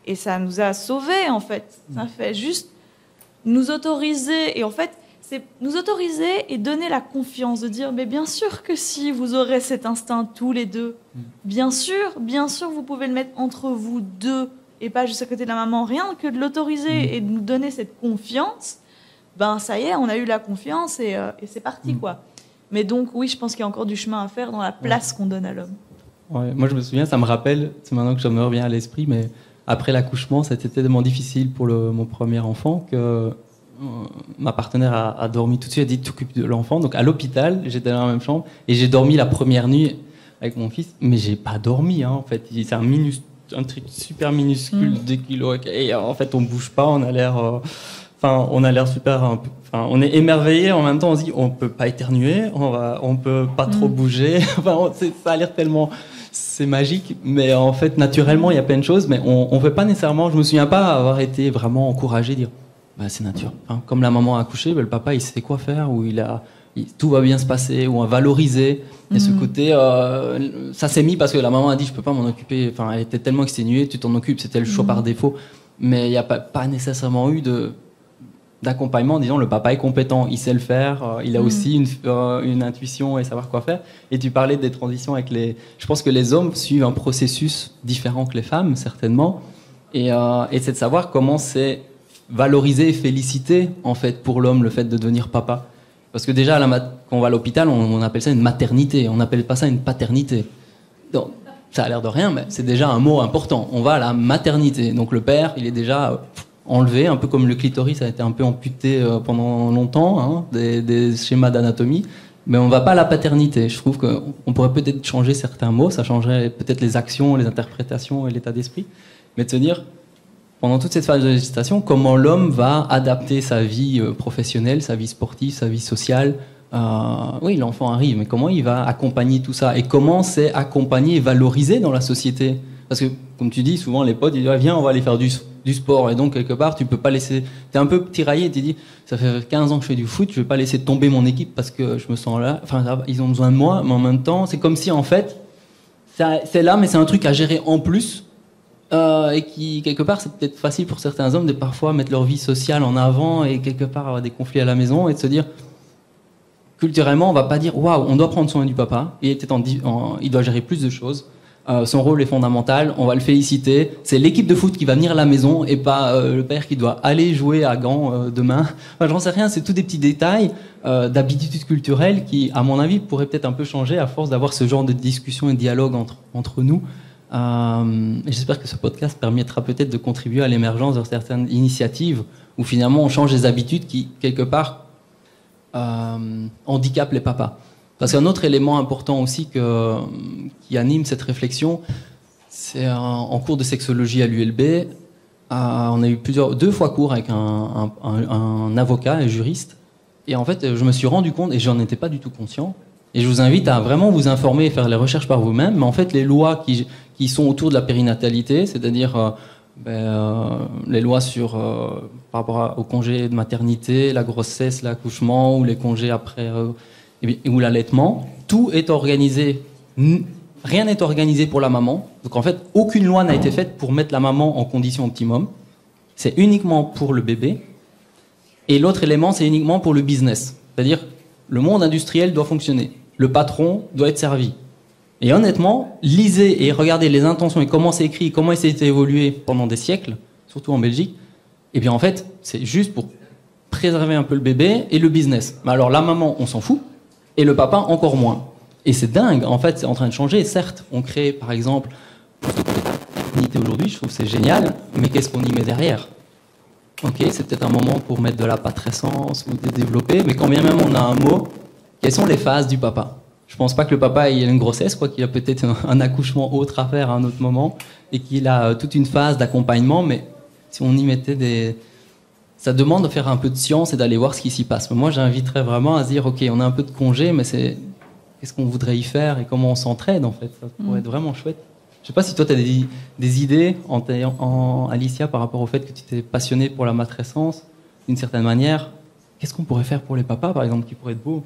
Et ça nous a sauvés, en fait. Ça fait juste nous autoriser. Et en fait, c'est nous autoriser et donner la confiance de dire mais bien sûr que si vous aurez cet instinct tous les deux, bien sûr, vous pouvez le mettre entre vous deux et pas juste à côté de la maman. Rien que de l'autoriser et de nous donner cette confiance, ben ça y est, on a eu la confiance et c'est parti, quoi. Mais donc oui, je pense qu'il y a encore du chemin à faire dans la place qu'on donne à l'homme. Ouais, moi je me souviens, ça me rappelle, c'est maintenant que ça me revient à l'esprit, mais après l'accouchement, c'était tellement difficile pour mon premier enfant que ma partenaire a dormi tout de suite, elle a dit t'occupes de l'enfant. Donc à l'hôpital, j'étais dans la même chambre et j'ai dormi la première nuit avec mon fils, mais j'ai pas dormi, hein, en fait. C'est un truc super minuscule, 2 kilos, et en fait on bouge pas, on a l'air super, on est émerveillé, en même temps on se dit on peut pas éternuer, on peut pas trop bouger, ça a l'air tellement, c'est magique, mais en fait naturellement il y a plein de choses, mais on fait pas nécessairement, je me souviens pas avoir été vraiment encouragé, dire bah, c'est nature, hein. Comme la maman a accouché, bah, le papa il sait quoi faire, ou tout va bien se passer, ou on va valoriser. Et ce côté, ça s'est mis parce que la maman a dit je peux pas m'en occuper, enfin elle était tellement exténuée, tu t'en occupes, c'était le choix par défaut, mais il n'y a pas nécessairement eu d'accompagnement en disant le papa est compétent, il sait le faire, il a aussi une intuition et savoir quoi faire. Et tu parlais des transitions avec je pense que les hommes suivent un processus différent que les femmes, certainement, et c'est de savoir comment c'est valoriser et féliciter en fait pour l'homme le fait de devenir papa. Parce que déjà quand on va à l'hôpital, on appelle ça une maternité, on n'appelle pas ça une paternité. Donc ça a l'air de rien, mais c'est déjà un mot important. On va à la maternité. Donc le père, il est déjà enlevé, un peu comme le clitoris a été un peu amputé pendant longtemps, hein, des schémas d'anatomie. Mais on ne va pas à la paternité. Je trouve qu'on pourrait peut-être changer certains mots, ça changerait peut-être les actions, les interprétations et l'état d'esprit. Mais de se dire, pendant toute cette phase de gestation, comment l'homme va adapter sa vie professionnelle, sa vie sportive, sa vie sociale. Oui, l'enfant arrive, mais comment il va accompagner tout ça? Et comment c'est accompagné et valorisé dans la société? Parce que, comme tu dis, souvent les potes, ils disent ah, viens, on va aller faire du sport. Et donc, quelque part, tu peux pas laisser... Tu es un peu tiraillé, tu dis ça fait 15 ans que je fais du foot, je vais pas laisser tomber mon équipe parce que je me sens là. Enfin, ils ont besoin de moi, mais en même temps, c'est comme si, en fait, c'est là, mais c'est un truc à gérer en plus. Et qui, quelque part, c'est peut-être facile pour certains hommes de parfois mettre leur vie sociale en avant et quelque part avoir des conflits à la maison et de se dire, culturellement, on va pas dire waouh, on doit prendre soin du papa, il doit gérer plus de choses, son rôle est fondamental, on va le féliciter, c'est l'équipe de foot qui va venir à la maison et pas le père qui doit aller jouer à Gand demain. Enfin, j'en sais rien, c'est tous des petits détails d'habitudes culturelles qui, à mon avis, pourraient peut-être un peu changer à force d'avoir ce genre de discussion et de dialogue entre nous. J'espère que ce podcast permettra peut-être de contribuer à l'émergence de certaines initiatives où finalement on change des habitudes qui, quelque part, handicapent les papas. Parce qu'un autre élément important aussi qui anime cette réflexion, c'est en cours de sexologie à l'ULB, on a eu 2 fois cours avec un avocat et juriste. Et en fait, je me suis rendu compte, et j'en étais pas du tout conscient, et je vous invite à vraiment vous informer et faire les recherches par vous-même. Mais en fait, les lois qui sont autour de la périnatalité, c'est-à-dire les lois par rapport au congé de maternité, la grossesse, l'accouchement, ou les congés après, ou l'allaitement, tout est organisé. Rien n'est organisé pour la maman. Donc en fait, aucune loi n'a été faite pour mettre la maman en condition optimum. C'est uniquement pour le bébé. Et l'autre élément, c'est uniquement pour le business. C'est-à-dire, le monde industriel doit fonctionner. Le patron doit être servi. Et honnêtement, lisez et regardez les intentions et comment c'est écrit, comment ça a été évolué pendant des siècles, surtout en Belgique. Et bien en fait, c'est juste pour préserver un peu le bébé et le business. Mais alors la maman, on s'en fout, et le papa encore moins. Et c'est dingue, en fait, c'est en train de changer. Certes, on crée, par exemple, l'unité aujourd'hui, je trouve que c'est génial, mais qu'est-ce qu'on y met derrière? Ok, c'est peut-être un moment pour mettre de la patrescence ou de développer, mais quand bien même on a un mot, quelles sont les phases du papa? Je pense pas que le papa ait une grossesse, quoi, qu'il a peut-être un accouchement autre à faire à un autre moment, et qu'il a toute une phase d'accompagnement, mais si on y mettait des... Ça demande de faire un peu de science et d'aller voir ce qui s'y passe. Mais moi, j'inviterais vraiment à se dire, ok, on a un peu de congé, mais qu'est-ce qu'on voudrait y faire et comment on s'entraide, en fait. Ça pourrait être vraiment chouette. Je sais pas si toi, tu as des idées, Alicia, par rapport au fait que tu t'es passionnée pour la matrescence, d'une certaine manière. Qu'est-ce qu'on pourrait faire pour les papas, par exemple, qui pourrait être beau?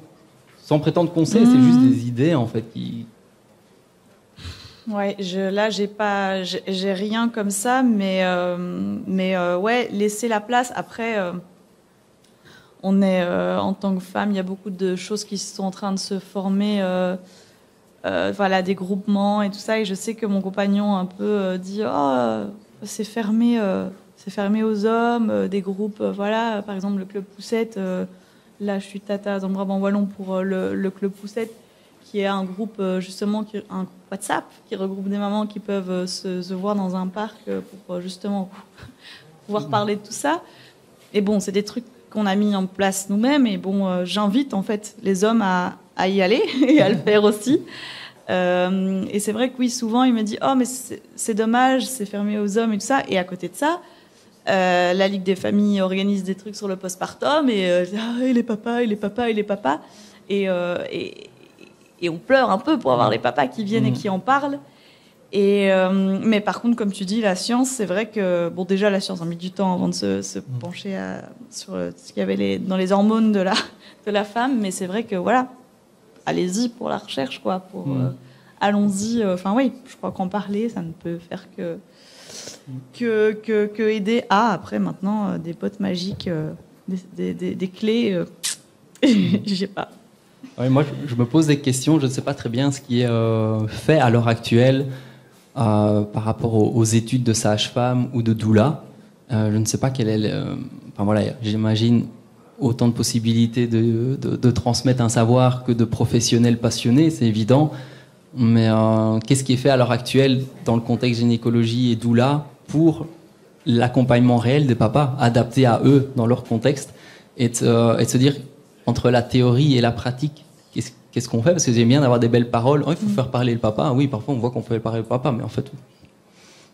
Sans prétendre qu'on sait, c'est juste des idées, en fait, qui... Ouais, j'ai rien comme ça, mais ouais, laisser la place. Après, on est en tant que femme, il y a beaucoup de choses qui sont en train de se former, voilà, des groupements et tout ça. Et je sais que mon compagnon un peu dit, oh, c'est fermé aux hommes, des groupes, voilà, par exemple le club Poussette. Là, je suis tata dans le Brabant wallon pour le club Poussette, qui est un groupe justement, un groupe WhatsApp qui regroupe des mamans qui peuvent se voir dans un parc pour justement pouvoir parler de tout ça. Et bon, c'est des trucs qu'on a mis en place nous-mêmes. Et bon, j'invite en fait les hommes à y aller et à le faire aussi. Et c'est vrai que oui, souvent il me dit oh mais c'est dommage, c'est fermé aux hommes et tout ça. Et à côté de ça, la Ligue des familles organise des trucs sur le postpartum et les papas, et les papas, et les papas. Et on pleure un peu pour avoir les papas qui viennent et qui en parlent. Mais par contre, comme tu dis, la science, c'est vrai que... Bon, déjà, la science a mis du temps avant de se pencher sur ce qu'il y avait dans les hormones de la femme. Mais c'est vrai que, voilà, allez-y pour la recherche, quoi. Allons-y. Enfin, oui, je crois qu'en parler, ça ne peut faire que aider à, après, maintenant, des potes magiques, des clés. Je sais pas. Oui, moi, je me pose des questions. Je ne sais pas très bien ce qui est fait à l'heure actuelle par rapport aux études de sage-femme ou de doula. Je ne sais pas quel est Enfin voilà, j'imagine autant de possibilités de transmettre un savoir que de professionnels passionnés, c'est évident. Mais qu'est-ce qui est fait à l'heure actuelle dans le contexte gynécologie et doula pour l'accompagnement réel des papas, adapté à eux dans leur contexte, et de se dire, entre la théorie et la pratique, qu'est-ce qu'on fait? Parce que j'aime bien d'avoir des belles paroles. Oh, il faut faire parler le papa. Oui, parfois on voit qu'on fait parler le papa, mais en fait,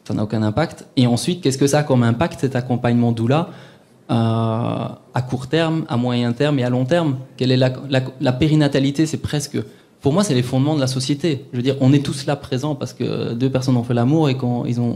ça n'a aucun impact. Et ensuite, qu'est-ce que ça a comme impact, cet accompagnement doula, à court terme, à moyen terme et à long terme? Quelle est la périnatalité? C'est presque... Pour moi, c'est les fondements de la société. Je veux dire, on est tous là présents parce que deux personnes ont fait l'amour et quand ils ont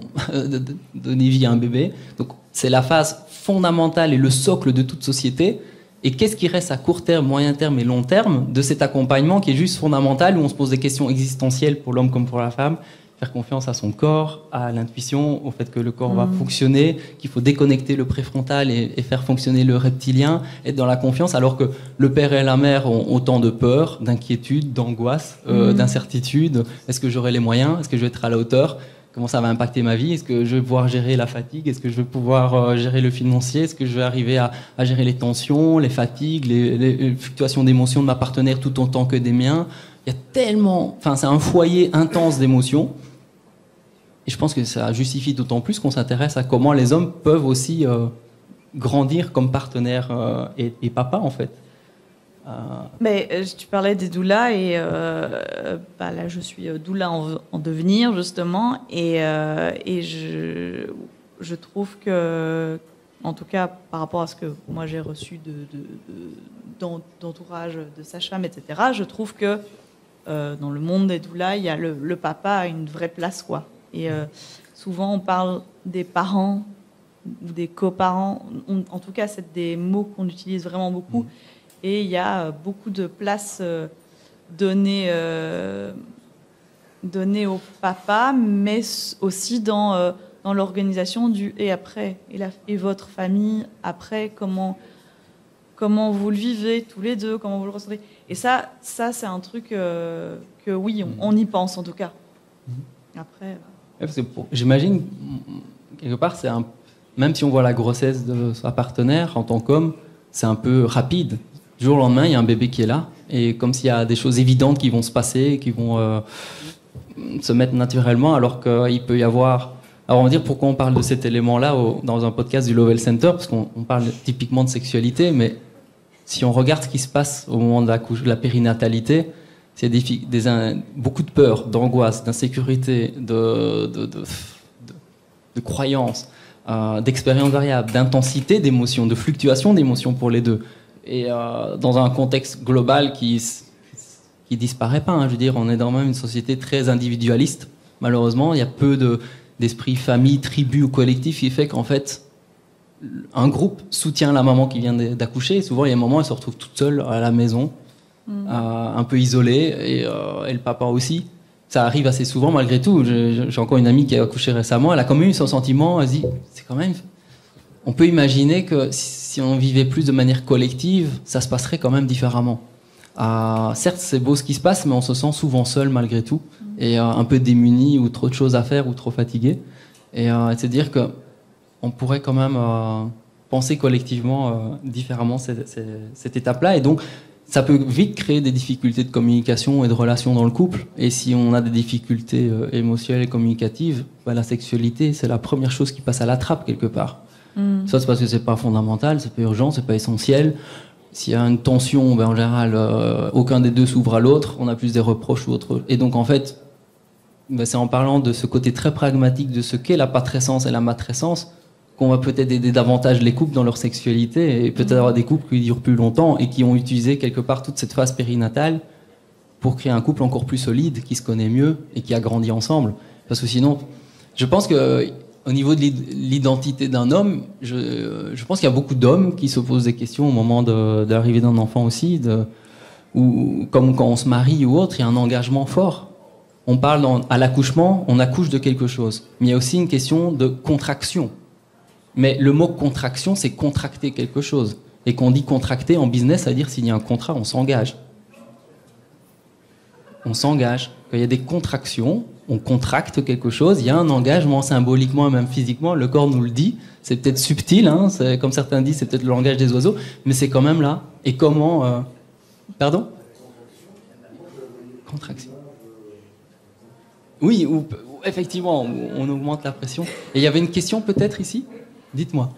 donné vie à un bébé. Donc, c'est la phase fondamentale et le socle de toute société. Et qu'est-ce qui reste à court terme, moyen terme et long terme de cet accompagnement qui est juste fondamental, où on se pose des questions existentielles pour l'homme comme pour la femme, faire confiance à son corps, à l'intuition, au fait que le corps va fonctionner, qu'il faut déconnecter le préfrontal et faire fonctionner le reptilien, être dans la confiance, alors que le père et la mère ont autant de peur, d'inquiétude, d'angoisse, d'incertitude. Est-ce que j'aurai les moyens? Est-ce que je vais être à la hauteur? Comment ça va impacter ma vie? Est-ce que je vais pouvoir gérer la fatigue? Est-ce que je vais pouvoir gérer le financier? Est-ce que je vais arriver à gérer les tensions, les fatigues, les fluctuations d'émotions de ma partenaire tout autant que des miens? Il y a tellement... Enfin, c'est un foyer intense d'émotions. Et je pense que ça justifie d'autant plus qu'on s'intéresse à comment les hommes peuvent aussi grandir comme partenaires et papa, en fait. Mais tu parlais des doulas et là je suis doula en devenir justement et je trouve que, en tout cas par rapport à ce que moi j'ai reçu d'entourage de sage-femme, etc., je trouve que dans le monde des doulas, il y a le papa a une vraie place, quoi. Et souvent on parle des parents ou des coparents, en tout cas c'est des mots qu'on utilise vraiment beaucoup. Et il y a beaucoup de place donnée au papa, mais aussi dans l'organisation du et après, et votre famille après, comment vous le vivez tous les deux, comment vous le ressentez. Et ça c'est un truc que oui, on y pense en tout cas. Après. Parce que j'imagine, quelque part, même si on voit la grossesse de sa partenaire en tant qu'homme, c'est un peu rapide. Du jour au lendemain, il y a un bébé qui est là, et comme s'il y a des choses évidentes qui vont se passer, qui vont se mettre naturellement, alors qu'il peut y avoir... Alors on va dire pourquoi on parle de cet élément-là dans un podcast du Lovell Center, parce qu'on parle typiquement de sexualité, mais si on regarde ce qui se passe au moment de la périnatalité, c'est beaucoup de peur, d'angoisse, d'insécurité, de croyances, d'expériences variables, d'intensité d'émotions, de fluctuation d'émotions pour les deux. Et dans un contexte global qui disparaît pas, hein, je veux dire, on est dans même une société très individualiste. Malheureusement, il y a peu d'esprit famille, tribu ou collectif qui fait qu'en fait, un groupe soutient la maman qui vient d'accoucher. Et souvent, il y a un moment, elle se retrouve toute seule à la maison, un peu isolée, et le papa aussi. Ça arrive assez souvent, malgré tout. J'ai encore une amie qui a accouché récemment. Elle a quand même eu son sentiment. Elle se dit, c'est quand même... On peut imaginer que si on vivait plus de manière collective, ça se passerait quand même différemment. Certes, c'est beau ce qui se passe, mais on se sent souvent seul malgré tout, et un peu démuni, ou trop de choses à faire, ou trop fatigué. Et c'est dire que on pourrait quand même penser collectivement différemment cette étape-là, et donc ça peut vite créer des difficultés de communication et de relations dans le couple. Et si on a des difficultés émotionnelles et communicatives, la sexualité, c'est la première chose qui passe à la trappe quelque part. Ça, c'est parce que c'est pas fondamental, c'est pas urgent, c'est pas essentiel. S'il y a une tension, en général, aucun des deux s'ouvre à l'autre, on a plus des reproches ou autre. Et donc, en fait, c'est en parlant de ce côté très pragmatique de ce qu'est la patrescence et la matrescence qu'on va peut-être aider davantage les couples dans leur sexualité, et peut-être avoir des couples qui durent plus longtemps et qui ont utilisé quelque part toute cette phase périnatale pour créer un couple encore plus solide, qui se connaît mieux et qui a grandi ensemble. Parce que sinon, je pense que au niveau de l'identité d'un homme, je pense qu'il y a beaucoup d'hommes qui se posent des questions au moment de l'arrivée d'un enfant aussi, ou comme quand on se marie ou autre, il y a un engagement fort. On parle à l'accouchement, on accouche de quelque chose. Mais il y a aussi une question de contraction. Mais le mot contraction, c'est contracter quelque chose. Et qu'on dit contracter en business, ça veut dire s'il y a un contrat, on s'engage. On s'engage. Quand il y a des contractions, on contracte quelque chose, il y a un engagement symboliquement et même physiquement, le corps nous le dit, c'est peut-être subtil, hein, comme certains disent, c'est peut-être le langage des oiseaux, mais c'est quand même là. Et comment... Pardon ? Contraction. Oui, ou effectivement, on augmente la pression. Et il y avait une question peut-être ici ? Dites-moi,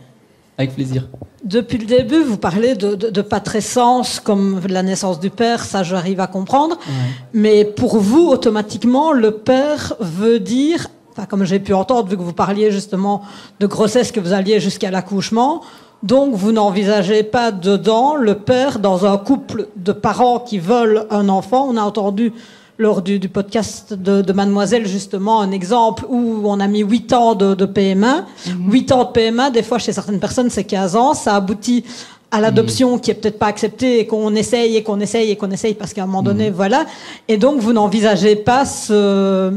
avec plaisir. Depuis le début, vous parlez de patrescence comme la naissance du père, ça j'arrive à comprendre. Ouais. Mais pour vous, automatiquement, le père veut dire, enfin, comme j'ai pu entendre, vu que vous parliez justement de grossesse, que vous alliez jusqu'à l'accouchement, donc vous n'envisagez pas dedans le père dans un couple de parents qui veulent un enfant. On a entendu lors du podcast de Mademoiselle, justement, un exemple où on a mis 8 ans de PMA. 8 ans de PMA, des fois, chez certaines personnes, c'est 15 ans. Ça aboutit à l'adoption qui est peut-être pas acceptée, et qu'on essaye, et qu'on essaye, et qu'on essaye, parce qu'à un moment donné, voilà. Et donc, vous n'envisagez pas ce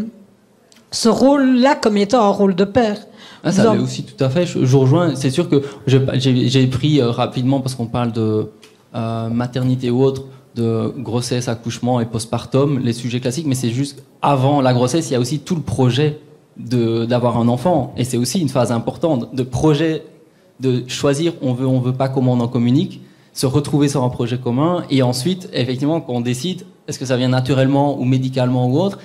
rôle-là comme étant un rôle de père. Ça l'est aussi, tout à fait. Je rejoins. C'est sûr que j'ai pris rapidement, parce qu'on parle de maternité ou autre, de grossesse, accouchement et postpartum, les sujets classiques, mais c'est juste avant la grossesse, il y a aussi tout le projet d'avoir un enfant, et c'est aussi une phase importante de projet, de choisir on veut pas, comment on en communique, se retrouver sur un projet commun, et ensuite effectivement quand on décide est-ce que ça vient naturellement ou médicalement ou autre.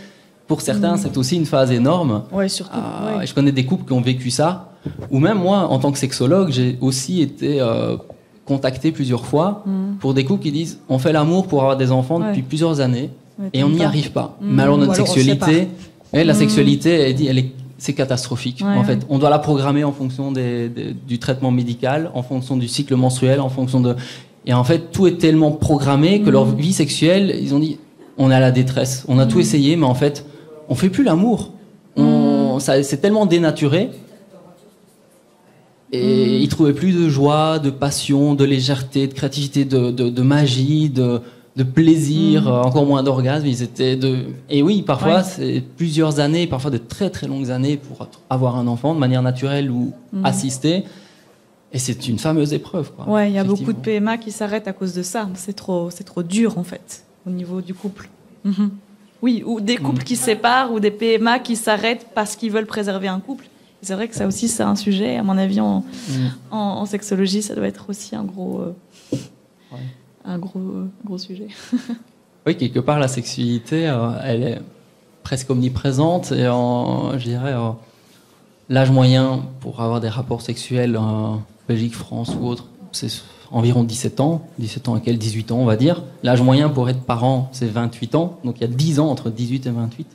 Pour certains c'est aussi une phase énorme. Ouais, surtout. Ouais. Je connais des couples qui ont vécu ça, ou même moi en tant que sexologue j'ai aussi été contacté plusieurs fois pour des couples qui disent on fait l'amour pour avoir des enfants depuis plusieurs années et on n'y arrive pas. Mais alors notre sexualité, la sexualité, c'est catastrophique. En fait, on doit la programmer en fonction du traitement médical, en fonction du cycle menstruel, en fonction de... Et en fait, tout est tellement programmé que leur vie sexuelle, ils ont dit on est à la détresse, on a tout essayé, mais en fait, on fait plus l'amour. C'est tellement dénaturé. Et ils trouvaient plus de joie, de passion, de légèreté, de créativité, de magie, de plaisir, encore moins d'orgasme. Et oui, parfois, c'est plusieurs années, parfois de très très longues années pour avoir un enfant de manière naturelle ou assistée. Et c'est une fameuse épreuve, quoi. Ouais, il y a beaucoup de PMA qui s'arrêtent à cause de ça. C'est trop dur, en fait, au niveau du couple. Oui, ou des couples qui se séparent, ou des PMA qui s'arrêtent parce qu'ils veulent préserver un couple. C'est vrai que ça aussi, c'est un sujet. À mon avis, en sexologie, ça doit être aussi un gros sujet. Oui, quelque part, la sexualité, elle est presque omniprésente. Et je dirais, l'âge moyen pour avoir des rapports sexuels en Belgique, France ou autre, c'est environ 17 ans. 17 ans à quel 18 ans, on va dire. L'âge moyen pour être parent, c'est 28 ans. Donc il y a 10 ans entre 18 et 28.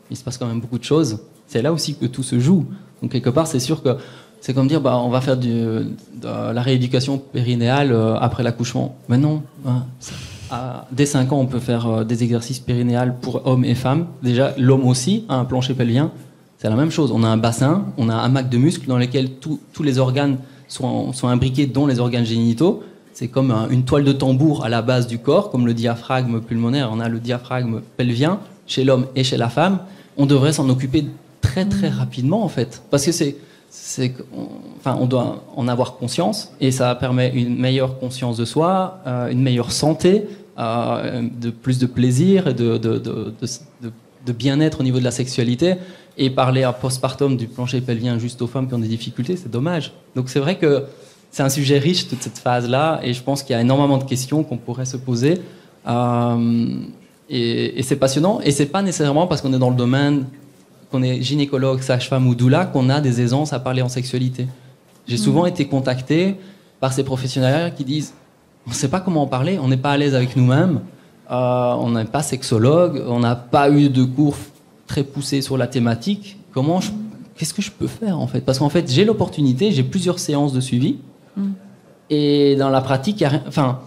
Il se passe quand même beaucoup de choses. C'est là aussi que tout se joue. Donc quelque part, c'est sûr que c'est comme dire, on va faire de la rééducation périnéale après l'accouchement. Mais non. Dès 5 ans, on peut faire des exercices périnéales pour hommes et femmes. Déjà, l'homme aussi a un plancher pelvien. C'est la même chose. On a un bassin, on a un hamac de muscles dans lesquels tous les organes sont imbriqués, dont les organes génitaux. C'est comme une toile de tambour à la base du corps, comme le diaphragme pulmonaire. On a le diaphragme pelvien chez l'homme et chez la femme. On devrait s'en occuper très très rapidement en fait, parce que on doit en avoir conscience et ça permet une meilleure conscience de soi, une meilleure santé, plus de plaisir et de bien-être au niveau de la sexualité. Et parler à postpartum du plancher pelvien juste aux femmes qui ont des difficultés, c'est dommage. Donc c'est vrai que c'est un sujet riche toute cette phase-là, et je pense qu'il y a énormément de questions qu'on pourrait se poser. Et c'est passionnant, et c'est pas nécessairement parce qu'on est dans le domaine, qu'on est gynécologue, sage-femme ou doula, qu'on a des aisances à parler en sexualité. J'ai souvent été contacté par ces professionnels qui disent on ne sait pas comment en parler, on n'est pas à l'aise avec nous-mêmes, on n'est pas sexologue, on n'a pas eu de cours très poussés sur la thématique. Qu'est-ce que je peux faire en fait? Parce qu'en fait, j'ai l'opportunité, j'ai plusieurs séances de suivi, et dans la pratique, il n'y a rien. Enfin,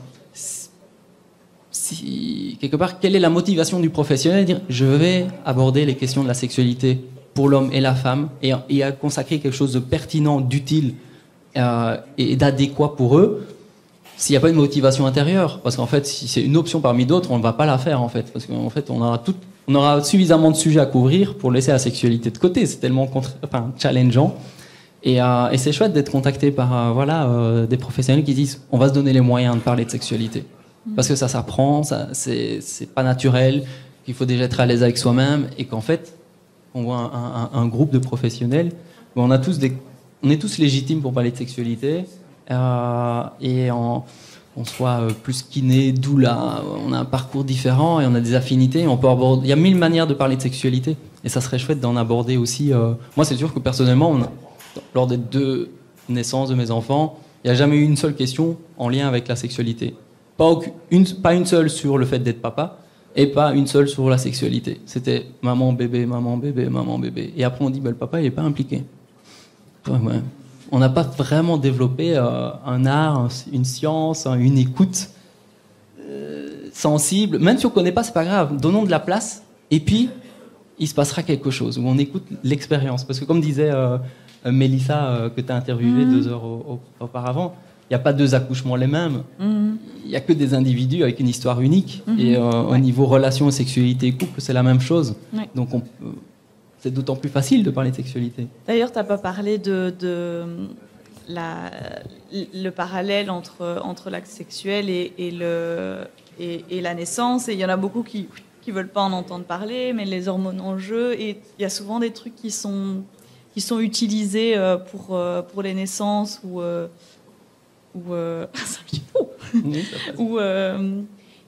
quelque part, quelle est la motivation du professionnel de dire je vais aborder les questions de la sexualité pour l'homme et la femme et à consacrer quelque chose de pertinent, d'utile et d'adéquat pour eux, s'il n'y a pas une motivation intérieure? Parce qu'en fait, si c'est une option parmi d'autres, on ne va pas la faire en fait, parce qu'en fait, on aura suffisamment de sujets à couvrir pour laisser la sexualité de côté. C'est tellement challengeant. Et c'est chouette d'être contacté par des professionnels qui disent on va se donner les moyens de parler de sexualité. Parce que ça s'apprend, c'est pas naturel, qu'il faut déjà être à l'aise avec soi-même, et qu'en fait, on voit un groupe de professionnels où on est tous légitimes pour parler de sexualité, et on soit plus kiné, doula, on a un parcours différent et on a des affinités, on peut aborder, il y a 1000 manières de parler de sexualité, et ça serait chouette d'en aborder aussi. Moi, c'est sûr que personnellement, lors des 2 naissances de mes enfants, il n'y a jamais eu une seule question en lien avec la sexualité. Pas une seule sur le fait d'être papa, et pas une seule sur la sexualité. C'était maman, bébé, maman, bébé, maman, bébé. Et après, on dit, le papa, il n'est pas impliqué. Ouais. On n'a pas vraiment développé un art, une science, une écoute sensible. Même si on ne connaît pas, c'est pas grave. Donnons de la place, et puis, il se passera quelque chose, où on écoute l'expérience. Parce que comme disait Mélissa, que tu as interviewée 2 heures auparavant, il n'y a pas 2 accouchements les mêmes. Il n'y a que des individus avec une histoire unique. Et au niveau relation, sexualité et couple, c'est la même chose. Ouais. Donc c'est d'autant plus facile de parler de sexualité. D'ailleurs, tu n'as pas parlé de le parallèle entre l'acte sexuel et la naissance. Et il y en a beaucoup qui ne veulent pas en entendre parler, mais les hormones en jeu. Et il y a souvent des trucs qui sont utilisés pour les naissances ou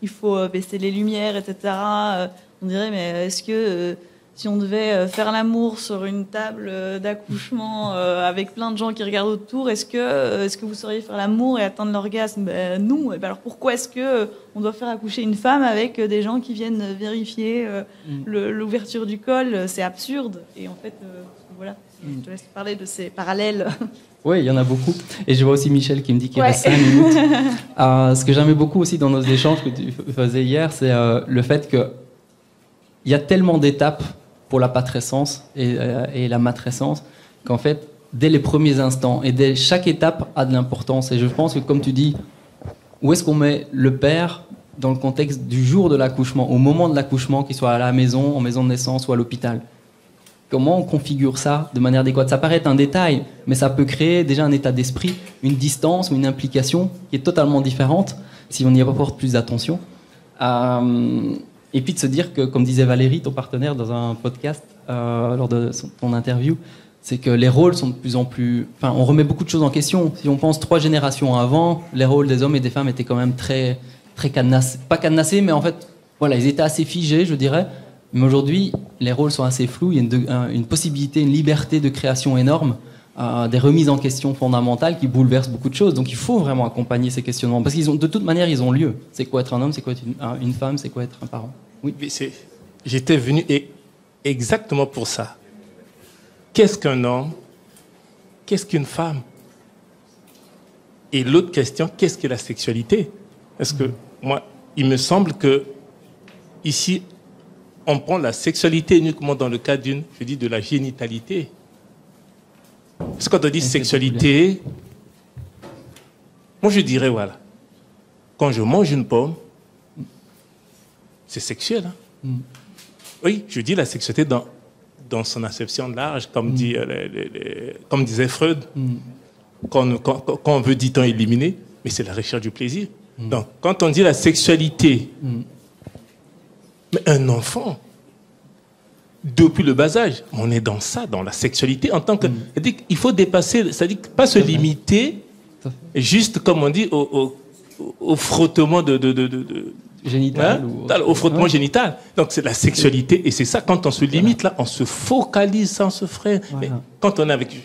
il faut baisser les lumières, etc. On dirait, mais est-ce que si on devait faire l'amour sur une table d'accouchement avec plein de gens qui regardent autour, est-ce que vous sauriez faire l'amour et atteindre l'orgasme? Non. Et alors pourquoi est-ce qu'on doit faire accoucher une femme avec des gens qui viennent vérifier l'ouverture du col? C'est absurde. Et en fait, voilà. Je te laisse parler de ces parallèles. Oui, il y en a beaucoup. Et je vois aussi Michel qui me dit qu'il reste 5 minutes. Ce que j'aimais beaucoup aussi dans nos échanges que tu faisais hier, c'est le fait qu'il y a tellement d'étapes pour la patrescence et la matrescence qu'en fait, dès les premiers instants et dès chaque étape a de l'importance. Et je pense que, comme tu dis, où est-ce qu'on met le père dans le contexte du jour de l'accouchement, au moment de l'accouchement, qu'il soit à la maison, en maison de naissance ou à l'hôpital? Comment on configure ça de manière adéquate? Ça paraît être un détail, mais ça peut créer déjà un état d'esprit, une distance ou une implication qui est totalement différente si on y apporte plus d'attention. Et puis de se dire que, comme disait Valérie, ton partenaire, dans un podcast, lors de ton interview, c'est que les rôles sont de plus en plus... Enfin, on remet beaucoup de choses en question. Si on pense 3 générations avant, les rôles des hommes et des femmes étaient quand même très, très cadenassés. Pas cadenassés, mais en fait, voilà, ils étaient assez figés, je dirais. Mais aujourd'hui, les rôles sont assez flous. Il y a une possibilité, une liberté de création énorme, des remises en question fondamentales qui bouleversent beaucoup de choses. Donc il faut vraiment accompagner ces questionnements. Parce de toute manière, ils ont lieu. C'est quoi être un homme? C'est quoi être une femme? C'est quoi être un parent? Oui. J'étais venu exactement pour ça. Qu'est-ce qu'un homme? Qu'est-ce qu'une femme? Et l'autre question, qu'est-ce que la sexualité? Parce que moi, il me semble que ici, on prend la sexualité uniquement dans le cas de la génitalité. Parce que quand on dit sexualité, moi je dirais, voilà, quand je mange une pomme, c'est sexuel. Hein? Oui, je dis la sexualité dans son acception large, comme disait Freud, quand on veut, dit-on, éliminer, mais c'est la recherche du plaisir. Donc, quand on dit la sexualité, mais un enfant, depuis le bas âge, on est dans ça, dans la sexualité, en tant que... C'est-à-dire qu'il faut dépasser, c'est-à-dire pas se limiter, juste, comme on dit, au frottement génital. Hein? Au frottement génital. Donc c'est la sexualité, et c'est ça, quand on se limite, là, on se focalise, ça, on se freine. Mais quand on est avec...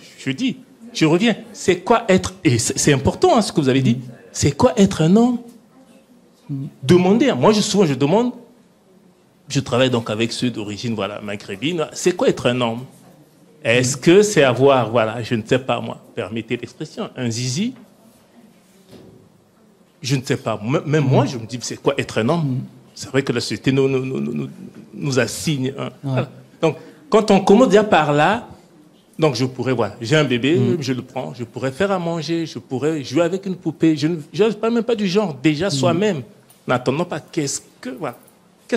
Je reviens, c'est quoi être... Et c'est important, hein, ce que vous avez dit. C'est quoi être un homme? Demandez. Moi, souvent, je demande... Je travaille donc avec ceux d'origine maghrébine. C'est quoi être un homme? Est-ce que c'est avoir, je ne sais pas moi, permettez l'expression, un zizi? Je ne sais pas. Même moi, je me dis, c'est quoi être un homme? C'est vrai que la société nous assigne. Voilà. Donc, quand on commence déjà par là, donc je pourrais, j'ai un bébé, je le prends, je pourrais faire à manger, je pourrais jouer avec une poupée. Je ne parle même pas du genre, déjà soi-même. N'attendons pas qu'est-ce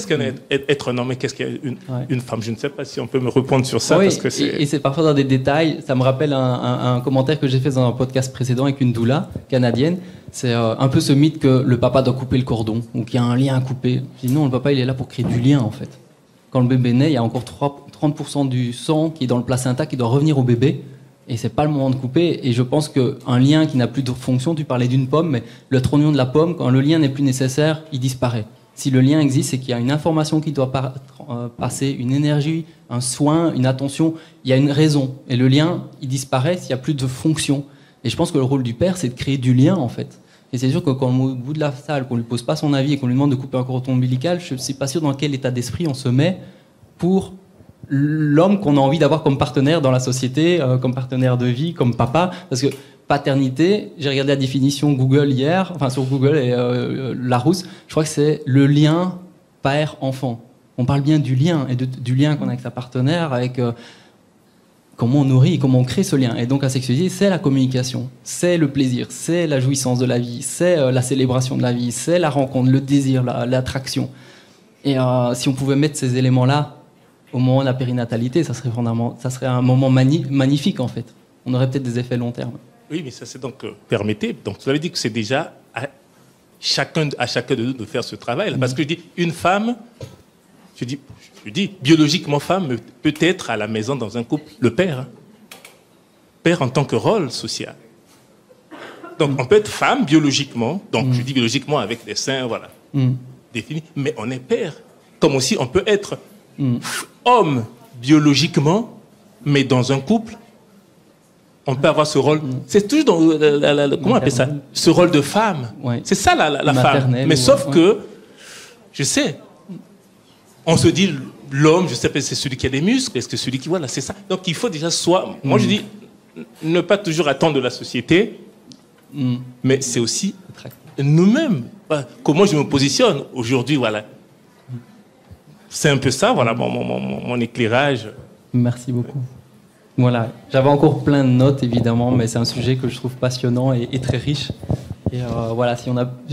qu'un être un homme et qu'est-ce qu'une femme? Je ne sais pas si on peut me répondre sur ça. Oui, parce que et c'est parfois dans des détails. Ça me rappelle un commentaire que j'ai fait dans un podcast précédent avec une doula canadienne. C'est un peu ce mythe que le papa doit couper le cordon, ou qu'il y a un lien à couper. Je dis non, le papa il est là pour créer du lien en fait. Quand le bébé naît, il y a encore 30% du sang qui est dans le placenta qui doit revenir au bébé. Et c'est pas le moment de couper. Et je pense qu'un lien qui n'a plus de fonction, tu parlais d'une pomme, mais le trognon de la pomme, quand le lien n'est plus nécessaire, il disparaît. Si le lien existe, c'est qu'il y a une information qui doit passer, une énergie, un soin, une attention. Il y a une raison. Et le lien, il disparaît s'il n'y a plus de fonction. Et je pense que le rôle du père, c'est de créer du lien, en fait. Et c'est sûr que quand au bout de la salle, qu'on ne lui pose pas son avis et qu'on lui demande de couper un cordon ombilical, je ne suis pas sûr dans quel état d'esprit on se met pour l'homme qu'on a envie d'avoir comme partenaire dans la société, comme partenaire de vie, comme papa. Parce que paternité, j'ai regardé la définition Google hier, enfin sur Google et Larousse, je crois que c'est le lien père-enfant. On parle bien du lien, et du lien qu'on a avec sa partenaire, avec comment on nourrit, comment on crée ce lien. Et donc la sexualité, c'est la communication, c'est le plaisir, c'est la jouissance de la vie, c'est la célébration de la vie, c'est la rencontre, le désir, l'attraction. Et si on pouvait mettre ces éléments-là au moment de la périnatalité, ça serait un moment magnifique en fait. On aurait peut-être des effets long terme. Oui, mais ça c'est donc permettez. Donc vous avez dit que c'est déjà à chacun de nous de faire ce travail. Parce que je dis une femme, je dis biologiquement femme peut être à la maison dans un couple le père, hein. Père en tant que rôle social. Donc on peut être femme biologiquement, donc je dis biologiquement avec des seins définis, mais on est père. Comme aussi on peut être homme biologiquement, mais dans un couple. On peut avoir ce rôle. C'est toujours dans comment on appelle ça? Ce rôle de femme. Ouais. C'est ça la femme. Mais sauf que, je sais, on se dit l'homme, je sais pas, c'est celui qui a des muscles, est-ce que celui qui c'est ça. Donc il faut déjà moi je dis ne pas toujours attendre de la société, mais c'est aussi nous-mêmes. Comment je me positionne aujourd'hui, C'est un peu ça, mon éclairage. Merci beaucoup. Voilà, j'avais encore plein de notes évidemment, mais c'est un sujet que je trouve passionnant et très riche. Et si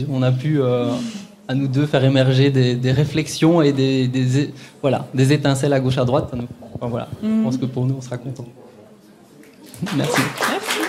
on a pu à nous deux faire émerger des réflexions et des étincelles à gauche à droite, je pense que pour nous on sera contents. Merci. Merci.